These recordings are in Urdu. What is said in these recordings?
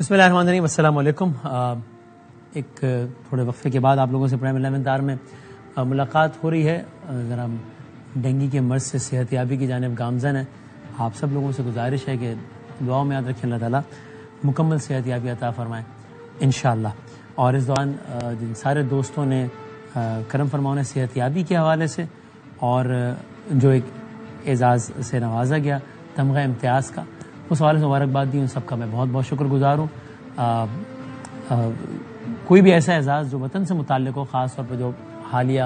بسم اللہ الرحمن الرحیم. السلام علیکم. ایک تھوڑے وقفے کے بعد آپ لوگوں سے پرائم 11 آر میں ملاقات ہو رہی ہے. ذرا ڈینگی کے مرض سے صحت یابی کی جانب گامزن ہے. آپ سب لوگوں سے گزارش ہے کہ دعاؤں میں یاد رکھیں, اللہ تعالیٰ مکمل صحت یابی عطا فرمائیں انشاءاللہ. اور اس دوران جن سارے دوستوں نے کرم فرماؤں صحت یابی کے حوالے سے اور جو ایک اعزاز سے نوازا گیا تمغہ امتیاز کا, اس حوالے سے مبارکباد دی, ان سب کا میں بہت بہت شکر گزار ہوں. کوئی بھی ایسا اعزاز جو وطن سے متعلق ہو, خاص طور پہ جو حالیہ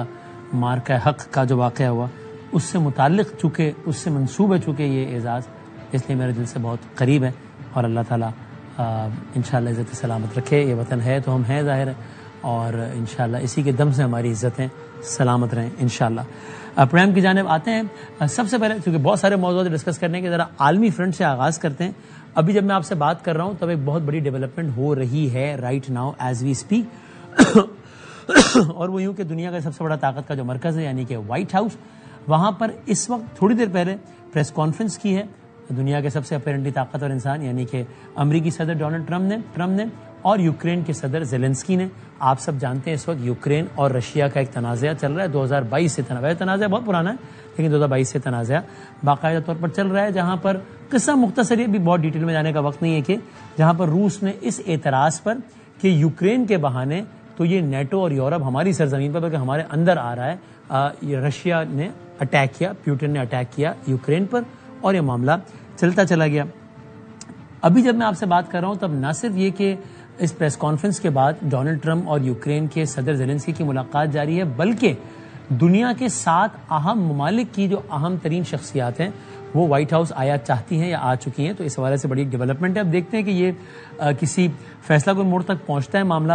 مارکہ حق کا جو واقعہ ہوا اس سے متعلق چونکہ اس سے منسوب ہے چونکہ یہ اعزاز, اس لیے میرے دل سے بہت قریب ہے. اور اللہ تعالیٰ انشاءاللہ عزت سلامت رکھے. یہ وطن ہے تو ہم ہیں ظاہر ہے, اور انشاءاللہ اسی کے دم سے ہماری عزتیں سلامت رہیں انشاءاللہ. پروگرام کی جانب آتے ہیں. سب سے پہلے کیونکہ بہت سارے موضوعات ڈسکس کرنے کے, ذرا عالمی فرنٹ سے آغاز کرتے ہیں. ابھی جب میں آپ سے بات کر رہا ہوں تب ایک بہت بڑی ڈیولپمنٹ ہو رہی ہے right now as we speak, اور وہ یوں کہ دنیا کا سب سے بڑا طاقت کا جو مرکز ہے یعنی کہ وائٹ ہاؤس, وہاں پر اس وقت تھوڑی دیر پہلے پریس کانفرنس کی ہے دنیا کے سب سے اپیرنٹلی طاقتور انسان یعنی کہ امریکی صدر ڈونلڈ ٹرمپ نے اور یوکرین کے صدر زیلنسکی نے. آپ سب جانتے ہیں اس وقت یوکرین اور رشیا کا ایک تنازعہ چل رہا ہے 2022 سے. تنازعہ بہت پرانا ہے لیکن 2022 سے تنازعہ باقاعدہ طور پر چل رہا ہے, جہاں پر قصہ مختصر, یہ بھی بہت ڈیٹیل میں جانے کا وقت نہیں ہے, کہ جہاں پر روس نے اس اعتراض پر کہ یوکرین کے بہانے تو یہ نیٹو اور یورپ ہماری سرزمین پر بلکہ ہمارے اندر آ رہا ہے, رشیا نے اٹیک کیا, پیوٹن نے اٹیک کیا یوکرین پر, اور یہ معاملہ چلتا چلا گیا. ابھی جب میں آپ سے بات کر رہا ہوں تب نہ صرف یہ کہ اس پریس کانفرنس کے بعد ڈونلڈ ٹرمپ اور یوکرین کے صدر زیلنسکی کی ملاقات جاری ہے, بلکہ دنیا کے 7 اہم ممالک کی جو اہم ترین شخصیات ہیں وہ وائٹ ہاؤس آیا چاہتی ہیں یا آ چکی ہیں. تو اس حوالے سے بڑی ڈیولپمنٹ ہے. اب دیکھتے ہیں کہ یہ کسی فیصلہ کوئی موڑ تک پہنچتا ہے معاملہ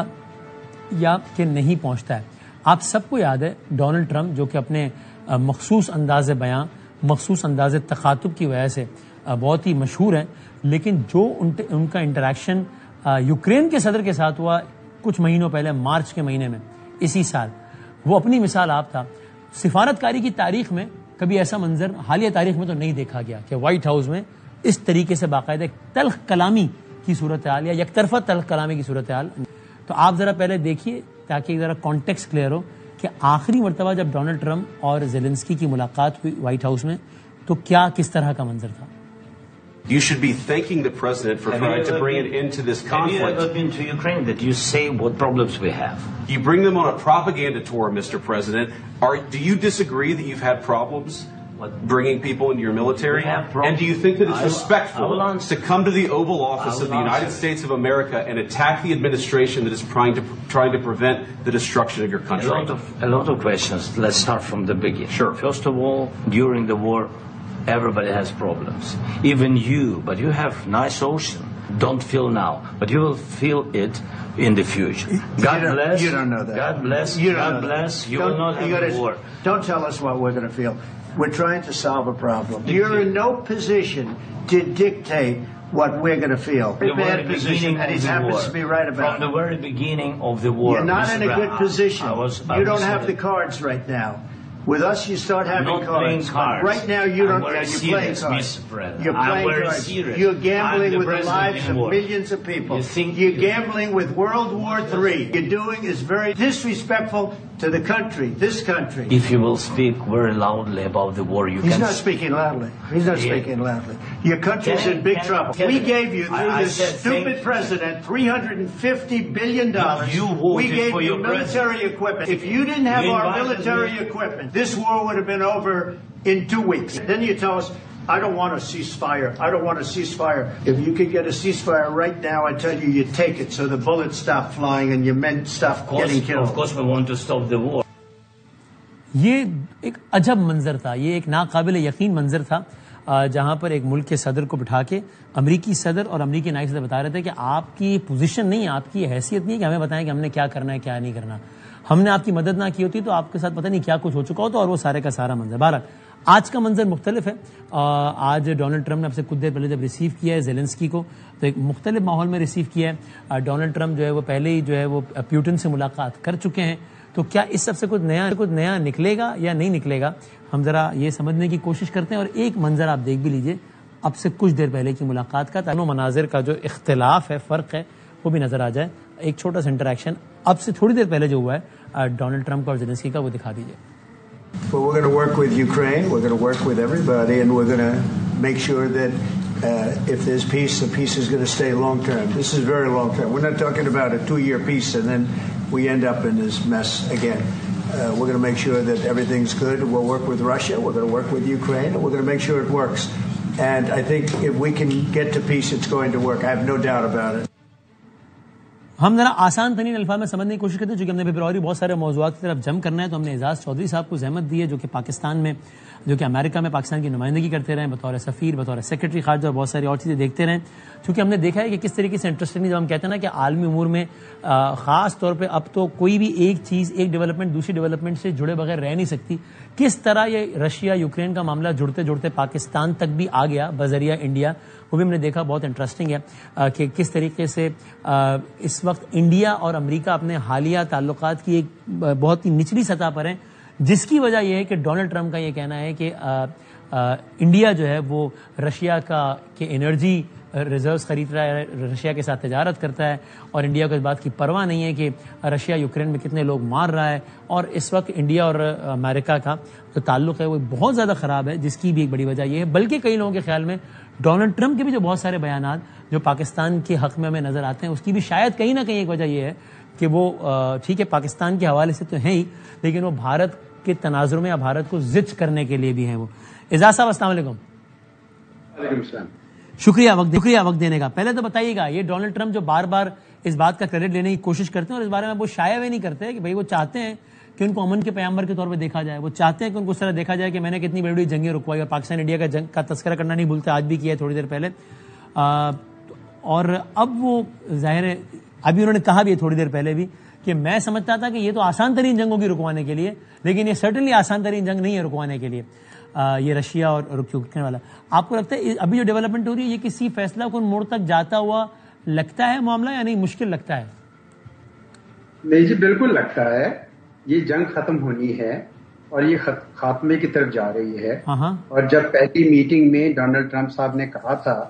یا کہ نہیں پہنچتا ہے. آپ سب کو یاد ہے ڈونلڈ ٹرمپ جو کہ اپنے مخصوص انداز بیان, مخصوص انداز تخاطب کی وجہ سے بہت ہی مشہور ہیں, لیکن جو ان کا انٹریکشن یوکرین کے صدر کے ساتھ ہوا کچھ مہینوں پہلے مارچ کے مہینے میں اسی سال, وہ اپنی مثال آپ تھا. سفارتکاری کی تاریخ میں کبھی ایسا منظر حالیہ تاریخ میں تو نہیں دیکھا گیا کہ وائٹ ہاؤس میں اس طریقے سے باقاعدہ ایک تلخ کلامی کی صورتحال یا یک طرفہ تلخ کلامی کی صورتحال. تو آپ ذرا پہلے دیکھیے تاکہ ذرا کانٹیکسٹ کلیئر ہو کہ آخری مرتبہ جب ڈونلڈ ٹرمپ اور زیلنسکی کی ملاقات ہوئی وائٹ ہاؤس میں تو کیا کس طرح کا منظر تھا. You should be thanking the president for trying to bring it into this conflict. Have you ever been to Ukraine that you say what problems we have? You bring them on a propaganda tour, Mr. President. Do you disagree that you've had problems bringing people into your military? And do you think that it's respectful to come to the Oval Office of the United States of America and attack the administration that is trying to prevent the destruction of your country? A lot of questions. Let's start from the beginning. Sure. First of all, during the war, everybody has problems. Even you, but you have nice ocean. Don't feel now, but you will feel it in the future. God bless. You don't know that. God bless. God bless. You will not have a war. Don't tell us what we're going to feel. We're trying to solve a problem. You're in no position to dictate what we're going to feel. The very position, and he happens to be right about it. From the very beginning of the war. You're not in a good position. You don't have the cards right now. With us, you start having not cards. Playing cards. Right now, you don't. You're playing cards. You're playing cards. Serious. You're gambling with the lives of millions of people. You're gambling with World War III. You're doing is very disrespectful to the country, this country. If you will speak very loudly about the war, He's not speaking loudly. He's not speaking loudly. Your country's in big trouble. We gave you, through this stupid president, $350 billion. We gave you military equipment. If you didn't have our military equipment, this war would have been over in 2 weeks. Then you tell us, I don't want a ceasefire. I don't want a ceasefire. If you could get a ceasefire right now, I tell you, you take it so the bullets stop flying and your men stop getting killed. Of course we want to stop the war. یہ ایک عجب منظر تھا, یہ ایک ناقابل یقین منظر تھا, جہاں پر ایک ملک کے صدر کو بٹھا کے امریکی صدر اور امریکی نائب صدر بتا رہے تھے کہ آپ کی پوزیشن نہیں, آپ کی حیثیت نہیں کہ ہمیں بتائیں کہ ہم نے کیا کرنا ہے کیا نہیں کرنا. ہم نے آپ کی مدد نہ کی ہوتی تو آپ کے ساتھ پتہ نہیں کیا کچھ ہو چکا ہوتا, اور وہ سارے کا سارا منظر. بہرحال آج کا منظر مختلف ہے. آج ڈونلڈ ٹرمپ نے اب سے کچھ دیر پہلے جب ریسیو کیا ہے زیلنسکی کو تو ایک مختلف ماحول میں ریسیو کیا ہے. ڈونلڈ ٹرمپ جو ہے وہ پہلے ہی جو ہے وہ پیوٹن سے ملاقات کر چکے ہیں. تو کیا اس سب سے کچھ نیا نکلے گا یا نہیں نکلے گا, ہم ذرا یہ سمجھنے کی کوشش کرتے ہیں. اور ایک منظر آپ دیکھ بھی لیجئے, اب سے کچھ دیر پہلے کی ملاقات کا، تاکہ مناظر کا جو اختلاف ہے، فرق ہے، وہ بھی نظر آ جائے. ایک چھوٹا سا انٹریکشن اب سے تھوڑی دیر پہلے جو ہوا ہے ڈونلڈ ٹرمپ اور زیلنسکی کا، وہ دکھا دیجیے. Well, we're going to work with Ukraine. We're going to work with everybody, and we're going to make sure that if there's peace, the peace is going to stay long term. This is very long term. We're not talking about a 2-year peace and then we end up in this mess again. We're going to make sure that everything's good. We'll work with Russia. We're going to work with Ukraine, and we're going to make sure it works. And I think if we can get to peace, it's going to work. I have no doubt about it. ہم ذرا آسان ترین الفاظ میں سمجھنے کی کوشش کرتے ہیں، چونکہ ہم نے پھر اور بھی بہت سارے موضوعات کی طرف جم کرنا ہے، تو ہم نے اعزاز چودھری صاحب کو زحمت دی ہے، جو کہ پاکستان میں، جو کہ امریکہ میں پاکستان کی نمائندگی کرتے رہے بطور سفیر، بطور سیکرٹری خارجہ، اور بہت ساری اور چیزیں دیکھتے رہے. چونکہ ہم نے دیکھا ہے کہ کس طریقے سے انٹرسٹنگ، جب ہم کہتے ہیں نا کہ عالمی امور میں خاص طور پہ اب تو کوئی بھی ایک چیز، ایک ڈیولپمنٹ دوسری ڈیولپمنٹ سے جڑے بغیر رہ نہیں سکتی، کس طرح یہ رشیا یوکرین کا معاملہ جڑتے جڑتے پاکستان تک بھی آ گیا بذریعہ انڈیا، وہ بھی ہم نے دیکھا. بہت انٹرسٹنگ ہے کہ کس طریقے سے اس وقت انڈیا اور امریکہ اپنے حالیہ تعلقات کی ایک بہت ہی نچلی سطح پر ہیں، جس کی وجہ یہ ہے کہ ڈونلڈ ٹرمپ کا یہ کہنا ہے کہ انڈیا جو ہے وہ رشیا کے انرجی ریزروز خرید رہا ہے، رشیا کے ساتھ تجارت کرتا ہے، اور انڈیا کو اس بات کی پرواہ نہیں ہے کہ رشیا یوکرین میں کتنے لوگ مار رہا ہے. اور اس وقت انڈیا اور امریکہ کا جو تعلق ہے وہ بہت زیادہ خراب ہے، جس کی بھی ایک بڑی وجہ یہ ہے. بلکہ کئی لوگوں کے خیال میں ڈونلڈ ٹرمپ کے بھی جو بہت سارے بیانات جو پاکستان کے حق میں ہمیں نظر آتے ہیں، اس کی بھی شاید کہیں نہ کہیں ایک وجہ یہ ہے کہ وہ ٹھیک ہے پاکستان کے حوالے سے تو ہیں ہی، لیکن وہ بھارت کے تناظر میں یا بھارت کو زچ کرنے کے لیے بھی ہیں. وہ اعزاز صاحب السلام علیکم. وعلیکم السلام. شکریہ وقت دینے کا. پہلے تو بتائیے گا، یہ ڈونلڈ ٹرمپ جو بار بار اس بات کا کریڈٹ لینے کی کوشش کرتے ہیں اور اس بارے میں وہ شائع نہیں کرتے کہ بھائی وہ چاہتے ہیں کہ ان کو امن کے پیغمبر کے طور پہ دیکھا جائے، وہ چاہتے ہیں کہ ان کو اس طرح دیکھا جائے کہ میں نے کتنی بڑی بڑی جنگیں رکوائی، اور پاکستان انڈیا کا جنگ کا تذکرہ کرنا نہیں بھولتے، آج بھی کیا ہے تھوڑی دیر پہلے. اور اب وہ ظاہر ہے ابھی انہوں نے کہا بھی ہے تھوڑی دیر پہلے بھی کہ میں سمجھتا تھا کہ یہ تو آسان ترین جنگ ہوگی رکوانے کے لیے، لیکن یہ سرٹنلی آسان ترین جنگ نہیں ہے رکوانے کے لیے، یہ رشیا اور یوکرین والا. آپ کو لگتا ہے ابھی جو ڈیولپمنٹ ہو رہی ہے یہ کسی فیصلہ کن موڑ تک جاتا ہوا لگتا ہے معاملہ، یا نہیں مشکل لگتا ہے؟ نہیں جی، بالکل لگتا ہے یہ جنگ ختم ہونی ہے اور یہ خاتمے کی طرف جا رہی ہے. اور جب پہلی میٹنگ میں ڈونلڈ ٹرمپ صاحب نے کہا تھا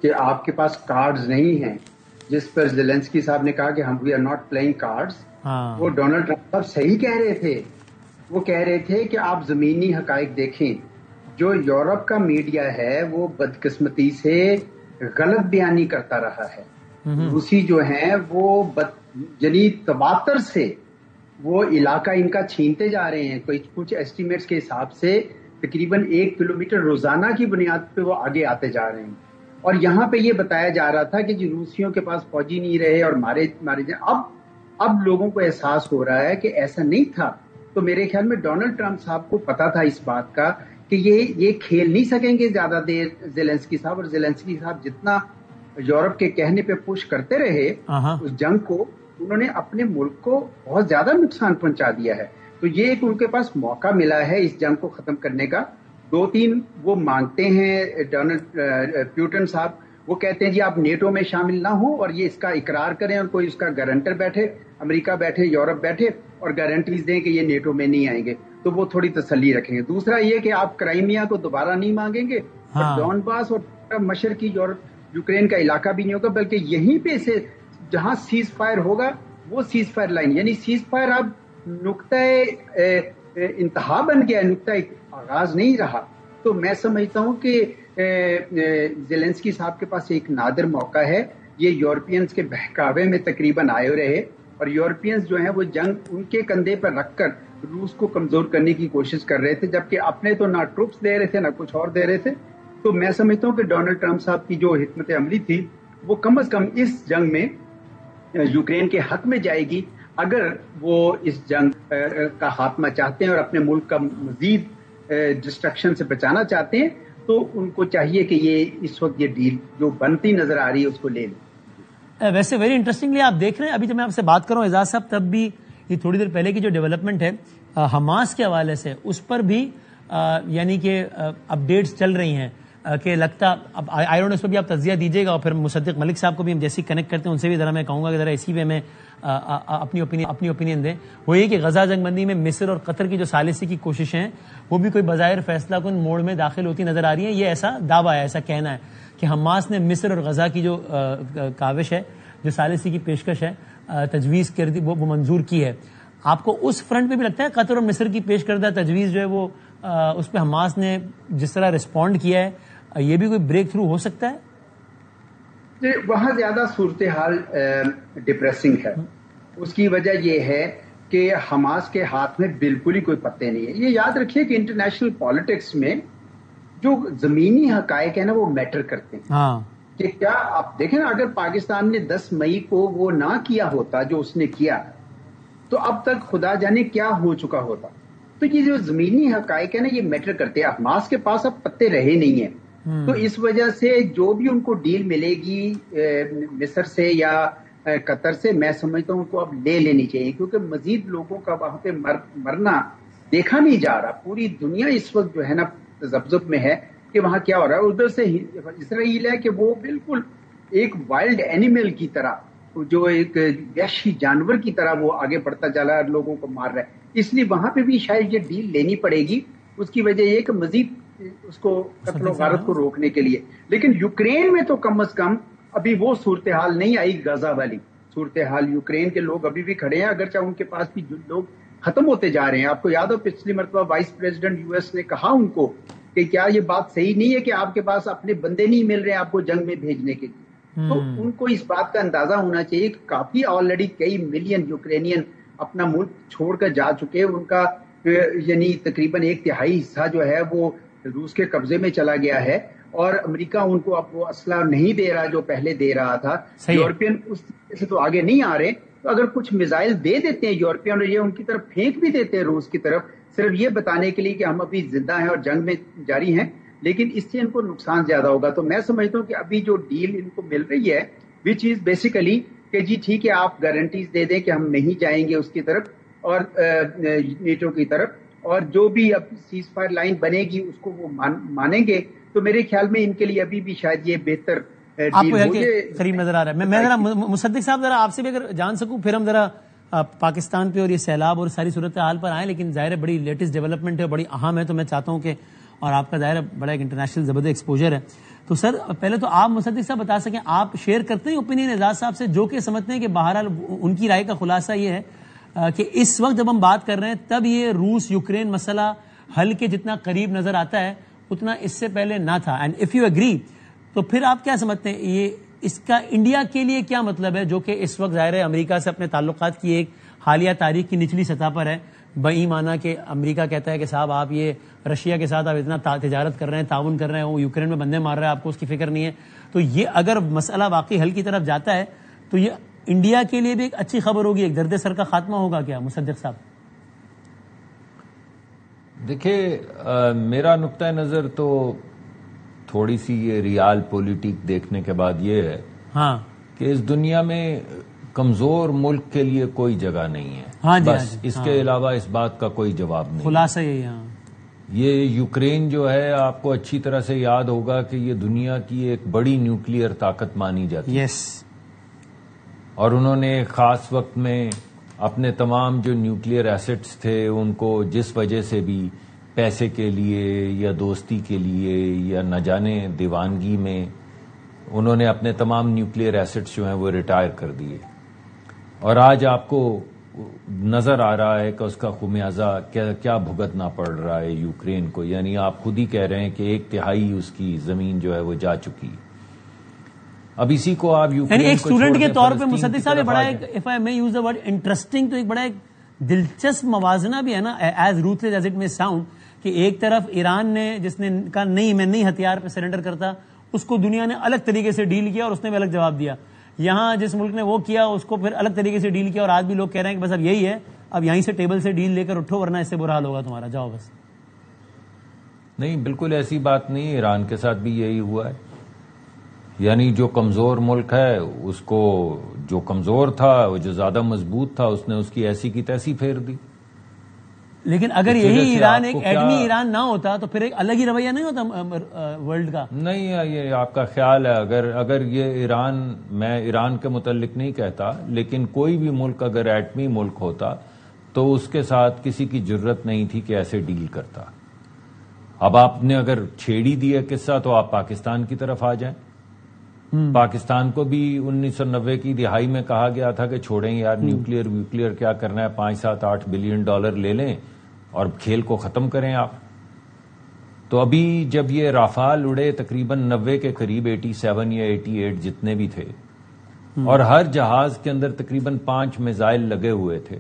کہ آپ کے پاس کارڈز نہیں ہیں، جس پر زیلنسکی صاحب نے کہا کہ ہم we are not playing cards, وہ ڈونلڈ ٹرمپ صاحب صحیح کہہ رہے تھے. وہ کہہ رہے تھے کہ آپ زمینی حقائق دیکھیں، جو یورپ کا میڈیا ہے وہ بدقسمتی سے غلط بیانی کرتا رہا ہے. روسی جو ہیں وہ یعنی تواتر سے وہ علاقہ ان کا چھینتے جا رہے ہیں. کچھ ایسٹیمیٹس کے حساب سے تقریباً 1 کلومیٹر روزانہ کی بنیاد پہ وہ آگے آتے جا رہے ہیں. اور یہاں پہ یہ بتایا جا رہا تھا کہ جو روسیوں کے پاس فوجی نہیں رہے اور مارے اب لوگوں کو احساس ہو رہا ہے کہ ایسا نہیں تھا. تو میرے خیال میں ڈونلڈ ٹرمپ صاحب کو پتا تھا اس بات کا کہ یہ کھیل نہیں سکیں گے زیادہ دیر زیلنسکی صاحب، اور زیلنسکی صاحب جتنا یورپ کے کہنے پہ پش کرتے رہے اس جنگ کو، انہوں نے اپنے ملک کو بہت زیادہ نقصان پہنچا دیا ہے. تو یہ ایک ان کے پاس موقع ملا ہے اس جنگ کو ختم کرنے کا. 2-3 وہ مانگتے ہیں ڈونلڈ پیوٹن صاحب، وہ کہتے ہیں جی آپ نیٹو میں شامل نہ ہوں اور یہ اس کا اقرار کریں اور کوئی اس کا گارنٹر بیٹھے، امریکہ بیٹھے، یورپ بیٹھے اور گارنٹیز دیں کہ یہ نیٹو میں نہیں آئیں گے، تو وہ تھوڑی تسلی رکھیں گے. دوسرا یہ کہ آپ کرائمیا کو دوبارہ نہیں مانگیں گے، اور ڈونباس اور مشرقی یوکرین کا علاقہ بھی نہیں ہوگا، بلکہ یہیں پہ سے جہاں سیز فائر ہوگا وہ سیز فائر لائن، یعنی سیز فائر اب نقطۂ انتہا بن گیا، نقطۂ آغاز نہیں رہا. تو میں سمجھتا ہوں کہ زیلنسکی صاحب کے پاس ایک نادر موقع ہے. یہ یورپینز کے بہکاوے میں تقریباً آئے رہے، اور یورپینز جو ہیں وہ جنگ ان کے کندھے پر رکھ کر روس کو کمزور کرنے کی کوشش کر رہے تھے، جبکہ اپنے تو نہ ٹروپس دے رہے تھے نہ کچھ اور دے رہے تھے. تو میں سمجھتا ہوں کہ ڈونلڈ ٹرمپ صاحب کی جو حکمت عملی تھی وہ کم از کم اس جنگ میں یوکرین کے حق میں جائے گی. اگر وہ اس جنگ کا خاتمہ چاہتے ہیں اور اپنے ملک کا مزید ڈسٹرکشن سے بچانا چاہتے ہیں، تو ان کو چاہیے کہ یہ اس وقت یہ ڈیل جو بنتی نظر آ رہی ہے اس کو لے لیں. ویسے ویری انٹرسٹنگلی آپ دیکھ رہے ہیں، ابھی جب میں آپ سے بات کروں اعزاز صاحب، تب بھی یہ تھوڑی دیر پہلے کی جو ڈیولپمنٹ ہے حماس کے حوالے سے، اس پر بھی یعنی کہ اپڈیٹس چل رہی ہیں. کہ لگتا اب آئی ڈونٹ نو اس پہ بھی آپ تجزیہ دیجیے گا, اور پھر مصدق ملک صاحب کو بھی ہم جیسی کنیکٹ کرتے ہیں ان سے بھی ذرا میں کہوں گا کہ ذرا اسی پہ میں اپنی اوپینین دیں. وہ یہ کہ غزہ جنگ بندی میں مصر اور قطر کی جو ثالثی کی کوششیں ہیں وہ بھی کوئی بظاہر فیصلہ کن موڑ میں داخل ہوتی نظر آ رہی ہیں. یہ ایسا دعویٰ ہے, ایسا کہنا ہے کہ حماس نے مصر اور غزہ کی جو کاوش ہے, جو ثالثی کی پیشکش ہے, تجویز کر دی, وہ منظور کی ہے. آپ کو اس فرنٹ پہ بھی لگتا ہے قطر اور مصر کی پیش کردہ تجویز جو ہے وہ اس پہ حماس نے جس طرح رسپونڈ کیا ہے یہ بھی کوئی بریک تھرو ہو سکتا ہے؟ وہاں زیادہ صورتحال ڈپریسنگ ہے. اس کی وجہ یہ ہے کہ حماس کے ہاتھ میں بالکل ہی کوئی پتے نہیں ہے. یہ یاد رکھیے کہ انٹرنیشنل پالیٹکس میں جو زمینی حقائق ہیں نا وہ میٹر کرتے ہیں. ہاں کہ کیا آپ دیکھیں نا, اگر پاکستان نے 10 مئی کو وہ نہ کیا ہوتا جو اس نے کیا تو اب تک خدا جانے کیا ہو چکا ہوتا. تو یہ جو زمینی حقائق ہے نا یہ میٹر کرتے ہیں. حماس کے پاس اب پتے رہے نہیں ہیں, تو اس وجہ سے جو بھی ان کو ڈیل ملے گی مصر سے یا قطر سے, میں سمجھتا ہوں ان کو اب لے لینی چاہیے, کیونکہ مزید لوگوں کا وہاں پہ مرنا دیکھا نہیں جا رہا. پوری دنیا اس وقت جو ہے نا تذبذب میں ہے کہ وہاں کیا ہو رہا ہے. ادھر سے اسرائیل ہے کہ وہ بالکل ایک وائلڈ اینیمل کی طرح, جو ایک وحشی جانور کی طرح وہ آگے بڑھتا چلا ہے, لوگوں کو مار رہا ہے. اس لیے وہاں پہ بھی شاید یہ ڈیل لینی پڑے گی. اس کی وجہ یہ کہ مزید اس کو قتل و غارت کو روکنے کے لیے. لیکن یوکرین میں تو کم از کم ابھی وہ صورتحال نہیں آئی غزہ والی صورتحال. یوکرین کے لوگ ابھی بھی کھڑے ہیں, اگرچہ ان کے پاس بھی لوگ ختم ہوتے جا رہے ہیں. آپ کو یاد ہو پچھلی مرتبہ وائس پریزیڈنٹ یو ایس نے کہا ان کو کہ کیا یہ بات صحیح نہیں ہے کہ آپ کے پاس اپنے بندے نہیں مل رہے آپ کو جنگ میں بھیجنے کے لیے. تو ان کو اس بات کا اندازہ ہونا چاہیے کہ کافی آلریڈی کئی ملین یوکرینین اپنا ملک چھوڑ کر جا چکے. ان کا یعنی تقریباً 1/3 حصہ جو ہے وہ روس کے قبضے میں چلا گیا ہے, اور امریکہ ان کو اب وہ اسلحہ نہیں دے رہا جو پہلے دے رہا تھا. یورپین اس سے تو آگے نہیں آ رہے. تو اگر کچھ میزائل دے دیتے ہیں یورپین اور یہ ان کی طرف پھینک بھی دیتے ہیں روس کی طرف, صرف یہ بتانے کے لیے کہ ہم ابھی زندہ ہیں اور جنگ میں جاری ہیں, لیکن اس سے ان کو نقصان زیادہ ہوگا. تو میں سمجھتا ہوں کہ ابھی جو ڈیل ان کو مل رہی ہے وچ از بیسیکلی کہ جی ٹھیک ہے آپ گارنٹیز دے دیں کہ ہم نہیں جائیں گے اس کی طرف اور نیٹو کی طرف, اور جو بھی اب سیز فائر لائن بنے گی اس کو وہ مانیں گے. تو میرے خیال میں ان کے لیے ابھی بھی شاید یہ بہتر آپ کو قریب نظر آ رہا ہے. میں ذرا مصدق صاحب ذرا آپ سے بھی اگر جان سکوں, پھر ہم ذرا پاکستان پہ اور یہ سیلاب اور ساری صورتحال پر آئیں. لیکن ظاہر ہے بڑی لیٹسٹ ڈیولپمنٹ ہے, بڑی اہم ہے, تو میں چاہتا ہوں کہ, اور آپ کا ظاہر ہے بڑا ایک انٹرنیشنل زبردست ایکسپوجر ہے, تو سر پہلے تو آپ مصدق صاحب بتا سکیں, آپ شیئر کرتے ہیں اوپینین اعجاز صاحب سے جو کہ سمجھتے ہیں کہ بہرحال ان کی رائے کا خلاصہ یہ ہے کہ اس وقت جب ہم بات کر رہے ہیں تب یہ روس یوکرین مسئلہ حل کے جتنا قریب نظر آتا ہے اتنا اس سے پہلے نہ تھا. اینڈ اف یو اگری تو پھر آپ کیا سمجھتے ہیں یہ اس کا انڈیا کے لیے کیا مطلب ہے, جو کہ اس وقت ظاہر ہے امریکہ سے اپنے تعلقات کی ایک حالیہ تاریخ کی نچلی سطح پر ہے, بئی معنی کہ امریکہ کہتا ہے کہ صاحب آپ یہ رشیا کے ساتھ آپ اتنا تجارت کر رہے ہیں, تعاون کر رہے ہیں, وہ یوکرین میں بندے مار رہے ہیں, آپ کو اس کی فکر نہیں ہے. تو یہ اگر مسئلہ واقعی حل کی طرف جاتا ہے تو یہ انڈیا کے لیے بھی ایک اچھی خبر ہوگی, ایک درد سر کا خاتمہ ہوگا کیا مصدق صاحب؟ دیکھیے میرا نقطہ نظر تو تھوڑی سی یہ ریال پولیٹک دیکھنے کے بعد یہ ہے ہاں کہ اس دنیا میں کمزور ملک کے لیے کوئی جگہ نہیں ہے. ہاں جی, بس اس کے علاوہ اس بات کا کوئی جواب نہیں. خلاصہ یہی ہے. یہ یوکرین جو ہے آپ کو اچھی طرح سے یاد ہوگا کہ یہ دنیا کی ایک بڑی نیوکلیئر طاقت مانی جاتی ہے, اور انہوں نے خاص وقت میں اپنے تمام جو نیوکلیئر ایسٹس تھے ان کو جس وجہ سے بھی پیسے کے لیے یا دوستی کے لیے یا نہ جانے دیوانگی میں انہوں نے اپنے تمام نیوکلیئر ایسٹس جو ہیں وہ ریٹائر کر دیے. اور آج آپ کو نظر آ رہا ہے کہ اس کا خمیازہ کیا بھگتنا پڑ رہا ہے یوکرین کو. یعنی آپ خود ہی کہہ رہے ہیں کہ 1/3 اس کی زمین جو ہے وہ جا چکی. اب اسی کو آپ یوکرین ایک اسٹوڈنٹ کے طور پہ مصدق صاحب بڑا ایک if I may use the word interesting, تو ایک بڑا ایک دلچسپ موازنہ بھی ہے نا, ایز روتھلیس ایز اٹ میں ساؤنڈ, کہ ایک طرف ایران نے جس نے کہا نہیں میں نہیں ہتھیار پہ سرنڈر کرتا, اس کو دنیا نے الگ طریقے سے ڈیل کیا اور اس نے بھی الگ جواب دیا. یہاں جس ملک نے وہ کیا اس کو پھر الگ طریقے سے ڈیل کیا, اور آج بھی لوگ کہہ رہے ہیں کہ بس اب یہی ہے, اب یہیں سے ٹیبل سے ڈیل لے کر اٹھو ورنہ اس سے برا حال ہوگا تمہارا, جاؤ بس. نہیں, بالکل ایسی بات نہیں. ایران کے ساتھ بھی یہی ہوا ہے. یعنی جو کمزور ملک ہے اس کو, جو کمزور تھا جو زیادہ مضبوط تھا, اس نے اس کی ایسی کی تیسی پھیر دی. لیکن اگر یہی ایران ایک ایٹمی ایران نہ ہوتا تو پھر ایک الگ ہی رویہ نہیں ہوتا ورلڈ کا؟ نہیں، یہ آپ کا خیال ہے. اگر یہ ایران، میں ایران کے متعلق نہیں کہتا، لیکن کوئی بھی ملک اگر ایٹمی ملک ہوتا تو اس کے ساتھ کسی کی جرت نہیں تھی کہ ایسے ڈیل کرتا. اب آپ نے اگر چھیڑی دیا قصہ تو آپ پاکستان کی طرف آ جائیں. پاکستان کو بھی 1990 کی دہائی میں کہا گیا تھا کہ چھوڑیں یار، نیوکلیئر کیا کرنا ہے، 5 7 8 بلین ڈالر لے لیں اور کھیل کو ختم کریں آپ. تو ابھی جب یہ رافال اڑے تقریباً 90 کے قریب، 87 یا 88 جتنے بھی تھے، اور ہر جہاز کے اندر تقریباً 5 میزائل لگے ہوئے تھے،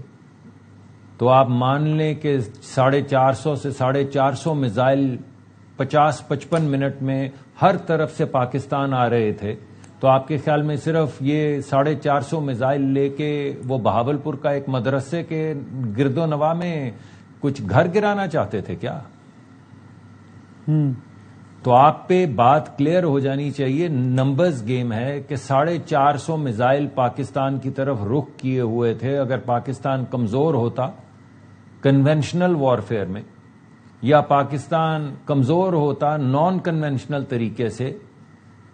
تو آپ مان لیں کہ 450 سے 450 میزائل 50-55 منٹ میں ہر طرف سے پاکستان آ رہے تھے. تو آپ کے خیال میں صرف یہ 450 میزائل لے کے وہ بہاولپور کا ایک مدرسے کے گرد و نواح میں کچھ گھر گرانا چاہتے تھے کیا؟ تو آپ پہ بات کلیئر ہو جانی چاہیے. نمبرز گیم ہے کہ 450 میزائل پاکستان کی طرف رخ کیے ہوئے تھے. اگر پاکستان کمزور ہوتا کنونشنل وارفیئر میں، یا پاکستان کمزور ہوتا نان کنونشنل طریقے سے،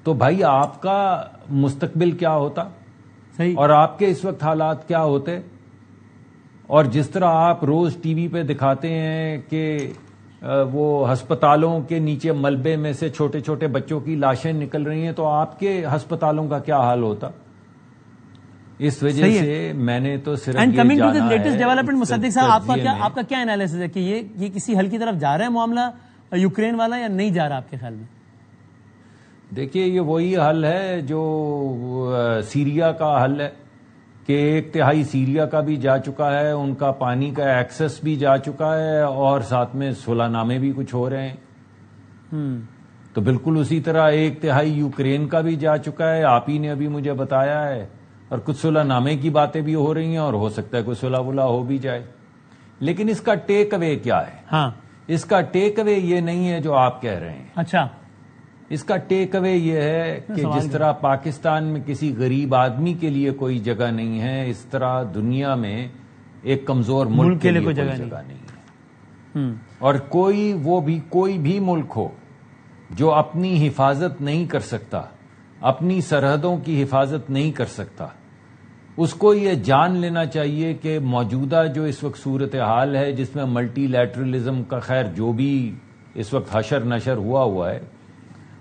تو بھائی آپ کا مستقبل کیا ہوتا؟ صحیح. اور آپ کے اس وقت حالات کیا ہوتے؟ اور جس طرح آپ روز ٹی وی پہ دکھاتے ہیں کہ وہ ہسپتالوں کے نیچے ملبے میں سے چھوٹے چھوٹے بچوں کی لاشیں نکل رہی ہیں، تو آپ کے ہسپتالوں کا کیا حال ہوتا؟ اس وجہ سے میں نے تو صرف and coming to the latest development, Musaddiq صاحب آپ کا کیا انالیسس ہے کہ یہ کسی حل کی طرف جا رہا ہے معاملہ یوکرین والا، یا نہیں جا رہا آپ کے خیال میں؟ دیکھیے، یہ وہی حل ہے جو سیریا کا حل ہے کہ 1/3 سیریا کا بھی جا چکا ہے، ان کا پانی کا ایکسس بھی جا چکا ہے، اور ساتھ میں صلح نامے بھی کچھ ہو رہے ہیں. تو بالکل اسی طرح 1/3 یوکرین کا بھی جا چکا ہے، آپ ہی نے ابھی مجھے بتایا ہے، اور کچھ صلح نامے کی باتیں بھی ہو رہی ہیں، اور ہو سکتا ہے کوئی صلح ولا ہو بھی جائے. لیکن اس کا ٹیک اوے کیا ہے؟ ہاں، اس کا ٹیک اوے یہ نہیں ہے جو آپ کہہ رہے ہیں. اچھا، اس کا ٹیک اوے یہ ہے کہ جس طرح پاکستان میں کسی غریب آدمی کے لیے کوئی جگہ نہیں ہے، اس طرح دنیا میں ایک کمزور ملک کے لیے کوئی جگہ نہیں ہے. اور کوئی بھی ملک ہو جو اپنی حفاظت نہیں کر سکتا، اپنی سرحدوں کی حفاظت نہیں کر سکتا، اس کو یہ جان لینا چاہیے کہ موجودہ جو اس وقت صورتحال ہے، جس میں ملٹی لیٹرلزم کا خیر جو بھی اس وقت حشر نشر ہوا ہے،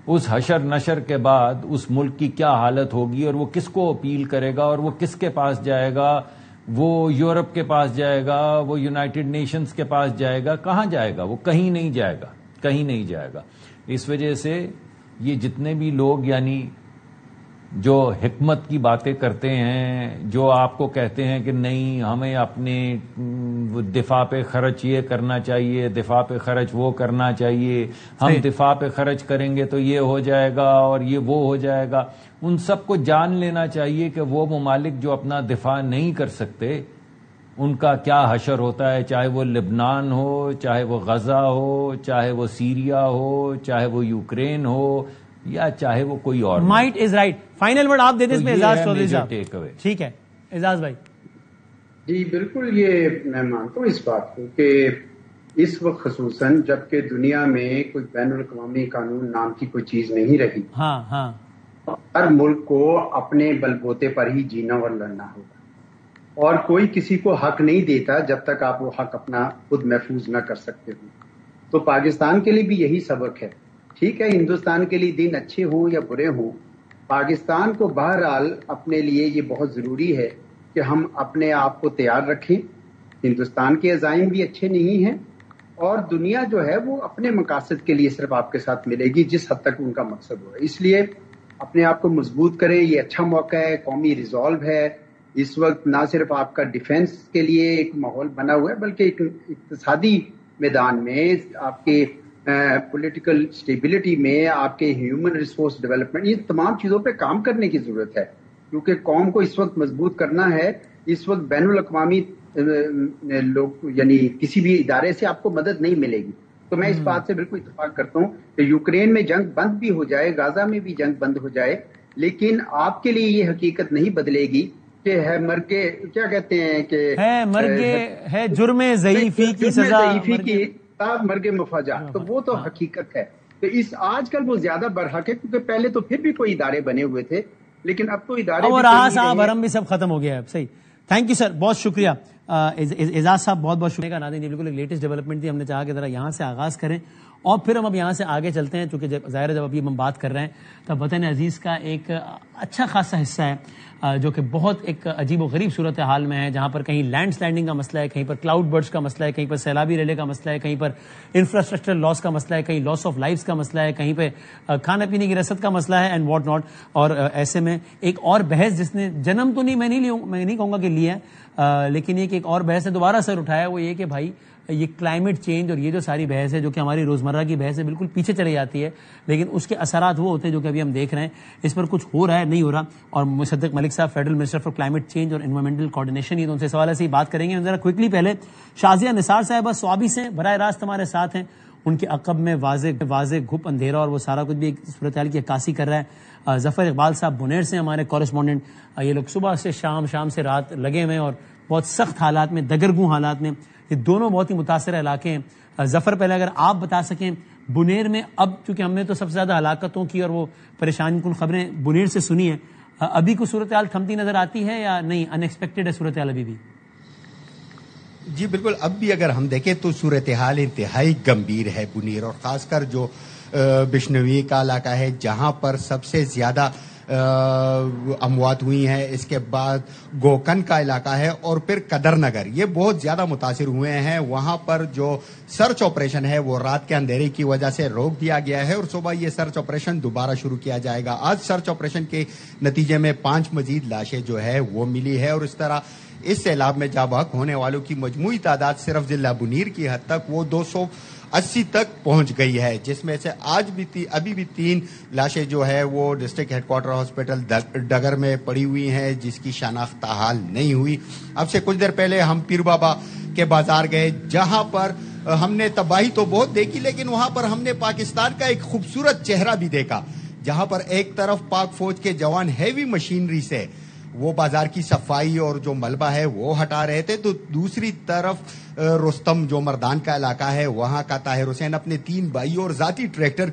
اس حشر نشر کے بعد اس ملک کی کیا حالت ہوگی، اور وہ کس کو اپیل کرے گا، اور وہ کس کے پاس جائے گا؟ وہ یورپ کے پاس جائے گا، وہ یونائٹڈ نیشنز کے پاس جائے گا، کہاں جائے گا؟ وہ کہیں نہیں جائے گا، کہیں نہیں جائے گا. اس وجہ سے یہ جتنے بھی لوگ یعنی جو حکمت کی باتیں کرتے ہیں، جو آپ کو کہتے ہیں کہ نہیں ہمیں اپنے دفاع پہ خرچ یہ کرنا چاہیے، دفاع پہ خرچ وہ کرنا چاہیے، ہم دفاع پہ خرچ کریں گے تو یہ ہو جائے گا اور یہ وہ ہو جائے گا، ان سب کو جان لینا چاہیے کہ وہ ممالک جو اپنا دفاع نہیں کر سکتے ان کا کیا حشر ہوتا ہے، چاہے وہ لبنان ہو، چاہے وہ غزہ ہو، چاہے وہ سیریا ہو، چاہے وہ یوکرین ہو، یا چاہے وہ کوئی اور. Might is right. Final word آپ دے دیں اس میں اعزاز چودھری صاحب. ٹھیک ہے اعزاز بھائی. جی بالکل، یہ میں مانتا ہوں اس بات کو کہ اس وقت خصوصاً جبکہ دنیا میں کوئی بین الاقوامی قانون نام کی کوئی چیز نہیں رہی، ہاں، ہر ملک کو اپنے بل بوتے پر ہی جینا اور لڑنا ہوگا، اور کوئی کسی کو حق نہیں دیتا جب تک آپ وہ حق اپنا خود محفوظ نہ کر سکتے ہو. تو پاکستان کے لیے بھی یہی سبق ہے. ٹھیک ہے، ہندوستان کے لیے دن اچھے ہوں یا برے ہوں، پاکستان کو بہرحال اپنے لیے یہ بہت ضروری ہے کہ ہم اپنے آپ کو تیار رکھیں. ہندوستان کے عزائم بھی اچھے نہیں ہیں، اور دنیا جو ہے وہ اپنے مقاصد کے لیے صرف آپ کے ساتھ ملے گی جس حد تک ان کا مقصد ہو. اس لیے اپنے آپ کو مضبوط کریں. یہ اچھا موقع ہے، قومی ریزالو ہے. اس وقت نہ صرف آپ کا ڈیفنس کے لیے ایک ماحول بنا ہوا ہے، بلکہ ایک اقتصادی میدان میں آپ کے پولیٹیکل سٹیبلٹی میں، آپ کے ہیومن ریسورس ڈیولپمنٹ، یہ تمام چیزوں پہ کام کرنے کی ضرورت ہے، کیونکہ قوم کو اس وقت مضبوط کرنا ہے. اس وقت بین الاقوامی لوگ یعنی کسی بھی ادارے سے آپ کو مدد نہیں ملے گی. تو میں اس بات سے بالکل اتفاق کرتا ہوں کہ یوکرین میں جنگ بند بھی ہو جائے، غزہ میں بھی جنگ بند ہو جائے، لیکن آپ کے لیے یہ حقیقت نہیں بدلے گی کہ ہے مرگے کیا کہتے ہیں کہ ہے مرگے ہے جرم ضعیفی کی سزا کی مرگ مفاجات، تو وہ تو حقیقت ہے. تو اس آج کل وہ زیادہ برحق ہے کیونکہ پہلے تو پھر بھی کوئی ادارے بنے ہوئے تھے، لیکن اب تو ادارے اور صاحب حرم بھی سب ختم ہو گیا ہے. صحیح، تھینک یو سر، بہت شکریہ اعزاز صاحب، بہت بہت شکریہ. ناظرین، یہ بالکل ایک لیٹسٹ ڈیولپمنٹ تھی، ہم نے چاہا کہ ذرا یہاں سے آغاز کریں اور پھر ہم اب یہاں سے آگے چلتے ہیں، چونکہ ظاہر ہے جب ابھی ہم بات کر رہے ہیں تب وطن عزیز کا ایک اچھا خاصا حصہ ہے جو کہ بہت ایک عجیب و غریب صورتحال میں ہے، جہاں پر کہیں لینڈ سلائڈنگ کا مسئلہ ہے، کہیں پر کلاؤڈ برڈز کا مسئلہ ہے، کہیں پر سیلابی ریلے کا مسئلہ ہے، کہیں پر انفراسٹرکچر لاس کا مسئلہ ہے، کہیں لاس آف لائفز کا مسئلہ ہے، کہیں پہ کھانے پینے کی رسد کا مسئلہ ہے اینڈ واٹ ناٹ. اور ایسے میں ایک اور بحث جس نے جنم تو نہیں، میں نہیں کہوں گا کہ لیا ہے، لیکن یہ کہ ایک اور بحث نے دوبارہ سر اٹھایا، وہ یہ کہ بھائی یہ کلائمیٹ چینج اور یہ جو ساری بحث ہے جو کہ ہماری روزمرہ کی بحث ہے بالکل پیچھے چلی جاتی ہے، لیکن اس کے اثرات وہ ہوتے ہیں جو کہ ابھی ہم دیکھ رہے ہیں. اس پر کچھ ہو رہا ہے، نہیں ہو رہا. اور مصدق ملک صاحب federal minister for climate change اور انوائرمنٹل کوآرڈینیشن، یہ تو ان سے سوال سے ہی بات کریں گے. ذرا کوئکلی پہلے شازیہ نثار صاحبہ سوابی سے براہ راست ہمارے ساتھ ہیں، ان کے عقب میں واضح گھپ اندھیرا اور وہ سارا کچھ بھی ایک صورتحال کی عکاسی کر رہا ہے. ظفر اقبال صاحب بنیر سے ہمارے کورسپونڈنٹ، یہ لوگ صبح سے شام سے رات لگے ہوئے ہیں اور بہت سخت حالات میں، دگرگوں حالات میں. یہ دونوں بہت ہی متاثرہ علاقے ہیں. ظفر، پہلے اگر آپ بتا سکیں بنیر میں، اب چونکہ ہم نے تو سب سے زیادہ ہلاکتوں کی اور وہ پریشان کن خبریں بنیر سے سنی ہیں، ابھی کوئی صورتحال تھمتی نظر آتی ہے یا نہیں؟ ان ایکسپیکٹڈ ہے صورتحال ابھی بھی؟ جی بالکل، اب بھی اگر ہم دیکھیں تو صورتحال انتہائی گمبھیر ہے بنیر، اور خاص کر جو بشنوی کا علاقہ ہے جہاں پر سب سے زیادہ اموات ہوئی ہیں، اس کے بعد گوکن کا علاقہ ہے اور پھر قدر نگر، یہ بہت زیادہ متاثر ہوئے ہیں. وہاں پر جو سرچ آپریشن ہے وہ رات کے اندھیرے کی وجہ سے روک دیا گیا ہے اور صبح یہ سرچ آپریشن دوبارہ شروع کیا جائے گا. آج سرچ آپریشن کے نتیجے میں 5 مزید لاشیں جو ہے وہ ملی ہے، اور اس طرح اس سیلاب میں جاں بحق ہونے والوں کی مجموعی تعداد صرف ضلع بنیر کی حد تک وہ 280 تک پہنچ گئی ہے، جس میں سے ابھی بھی 3 لاشیں جو ہے وہ ڈسٹرکٹ ہیڈ کوارٹر ہاسپٹل ڈگر میں پڑی ہوئی ہیں جس کی شناخت تاحال نہیں ہوئی. اب سے کچھ دیر پہلے ہم پیر بابا کے بازار گئے جہاں پر ہم نے تباہی تو بہت دیکھی، لیکن وہاں پر ہم نے پاکستان کا ایک خوبصورت چہرہ بھی دیکھا، جہاں پر ایک طرف پاک فوج کے جوان ہیوی مشینری سے وہ بازار کی صفائی اور جو ملبہ ہے وہ ہٹا رہے تھے، تو دوسری طرف رستم جو مردان کا علاقہ ہے وہاں کا طاہر حسین اپنے 3 بھائیوں اور ذاتی ٹریکٹر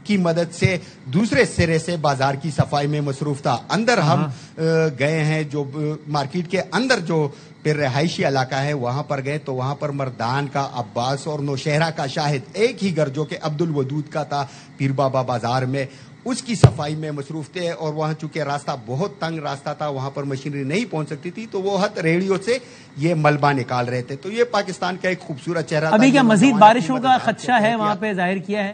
کی مدد سے دوسرے سرے سے بازار کی صفائی میں مصروف تھا. اندر ہم گئے ہیں، جو مارکیٹ کے اندر جو پھر رہائشی علاقہ ہے وہاں پر گئے تو وہاں پر مردان کا عباس اور نوشہرہ کا شاہد ایک ہی گھر جو کہ عبد الودود کا تھا پیر بابا بازار میں، اس کی صفائی میں مصروف تھے. اور وہاں چونکہ راستہ بہت تنگ راستہ تھا، وہاں پر مشینری نہیں پہنچ سکتی تھی، تو وہ ہتھ ریڑیوں سے یہ ملبہ نکال رہے تھے. تو یہ پاکستان کا ایک خوبصورت چہرہ. ابھی کیا مزید بارشوں کا خدشہ ہے وہاں پہ ظاہر کیا ہے؟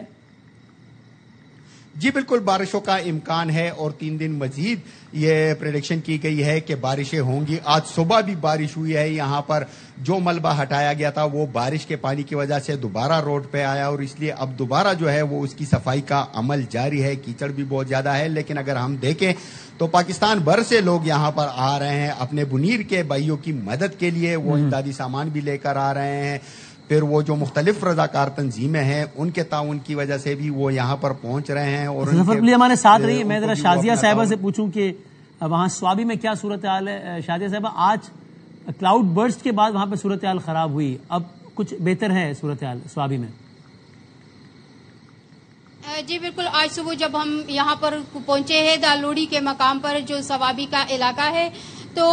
جی بالکل، بارشوں کا امکان ہے اور 3 دن مزید یہ پریڈکشن کی گئی ہے کہ بارشیں ہوں گی. آج صبح بھی بارش ہوئی ہے، یہاں پر جو ملبہ ہٹایا گیا تھا وہ بارش کے پانی کی وجہ سے دوبارہ روڈ پہ آیا اور اس لیے اب دوبارہ جو ہے وہ اس کی صفائی کا عمل جاری ہے. کیچڑ بھی بہت زیادہ ہے، لیکن اگر ہم دیکھیں تو پاکستان بھر سے لوگ یہاں پر آ رہے ہیں اپنے بنیر کے بھائیوں کی مدد کے لیے. وہ امدادی سامان بھی لے کر آ رہے ہیں، پھر وہ جو مختلف رضاکار تنظیمیں ہیں ان کے تعاون کی وجہ سے بھی وہ یہاں پر پہنچ رہے ہیں. اور ہمارے ساتھ رہی. میں ذرا شازیہ صاحبہ سے پوچھوں کہ وہاں سوابی میں کیا صورتحال ہے. شازیہ صاحبہ، آج کلاؤڈ برسٹ کے بعد وہاں پہ صورتحال خراب ہوئی، اب کچھ بہتر ہے صورتحال سوابی میں؟ جی بالکل، آج صبح جب ہم یہاں پر پہنچے ہیں دالوڑی کے مقام پر جو سوابی کا علاقہ ہے، تو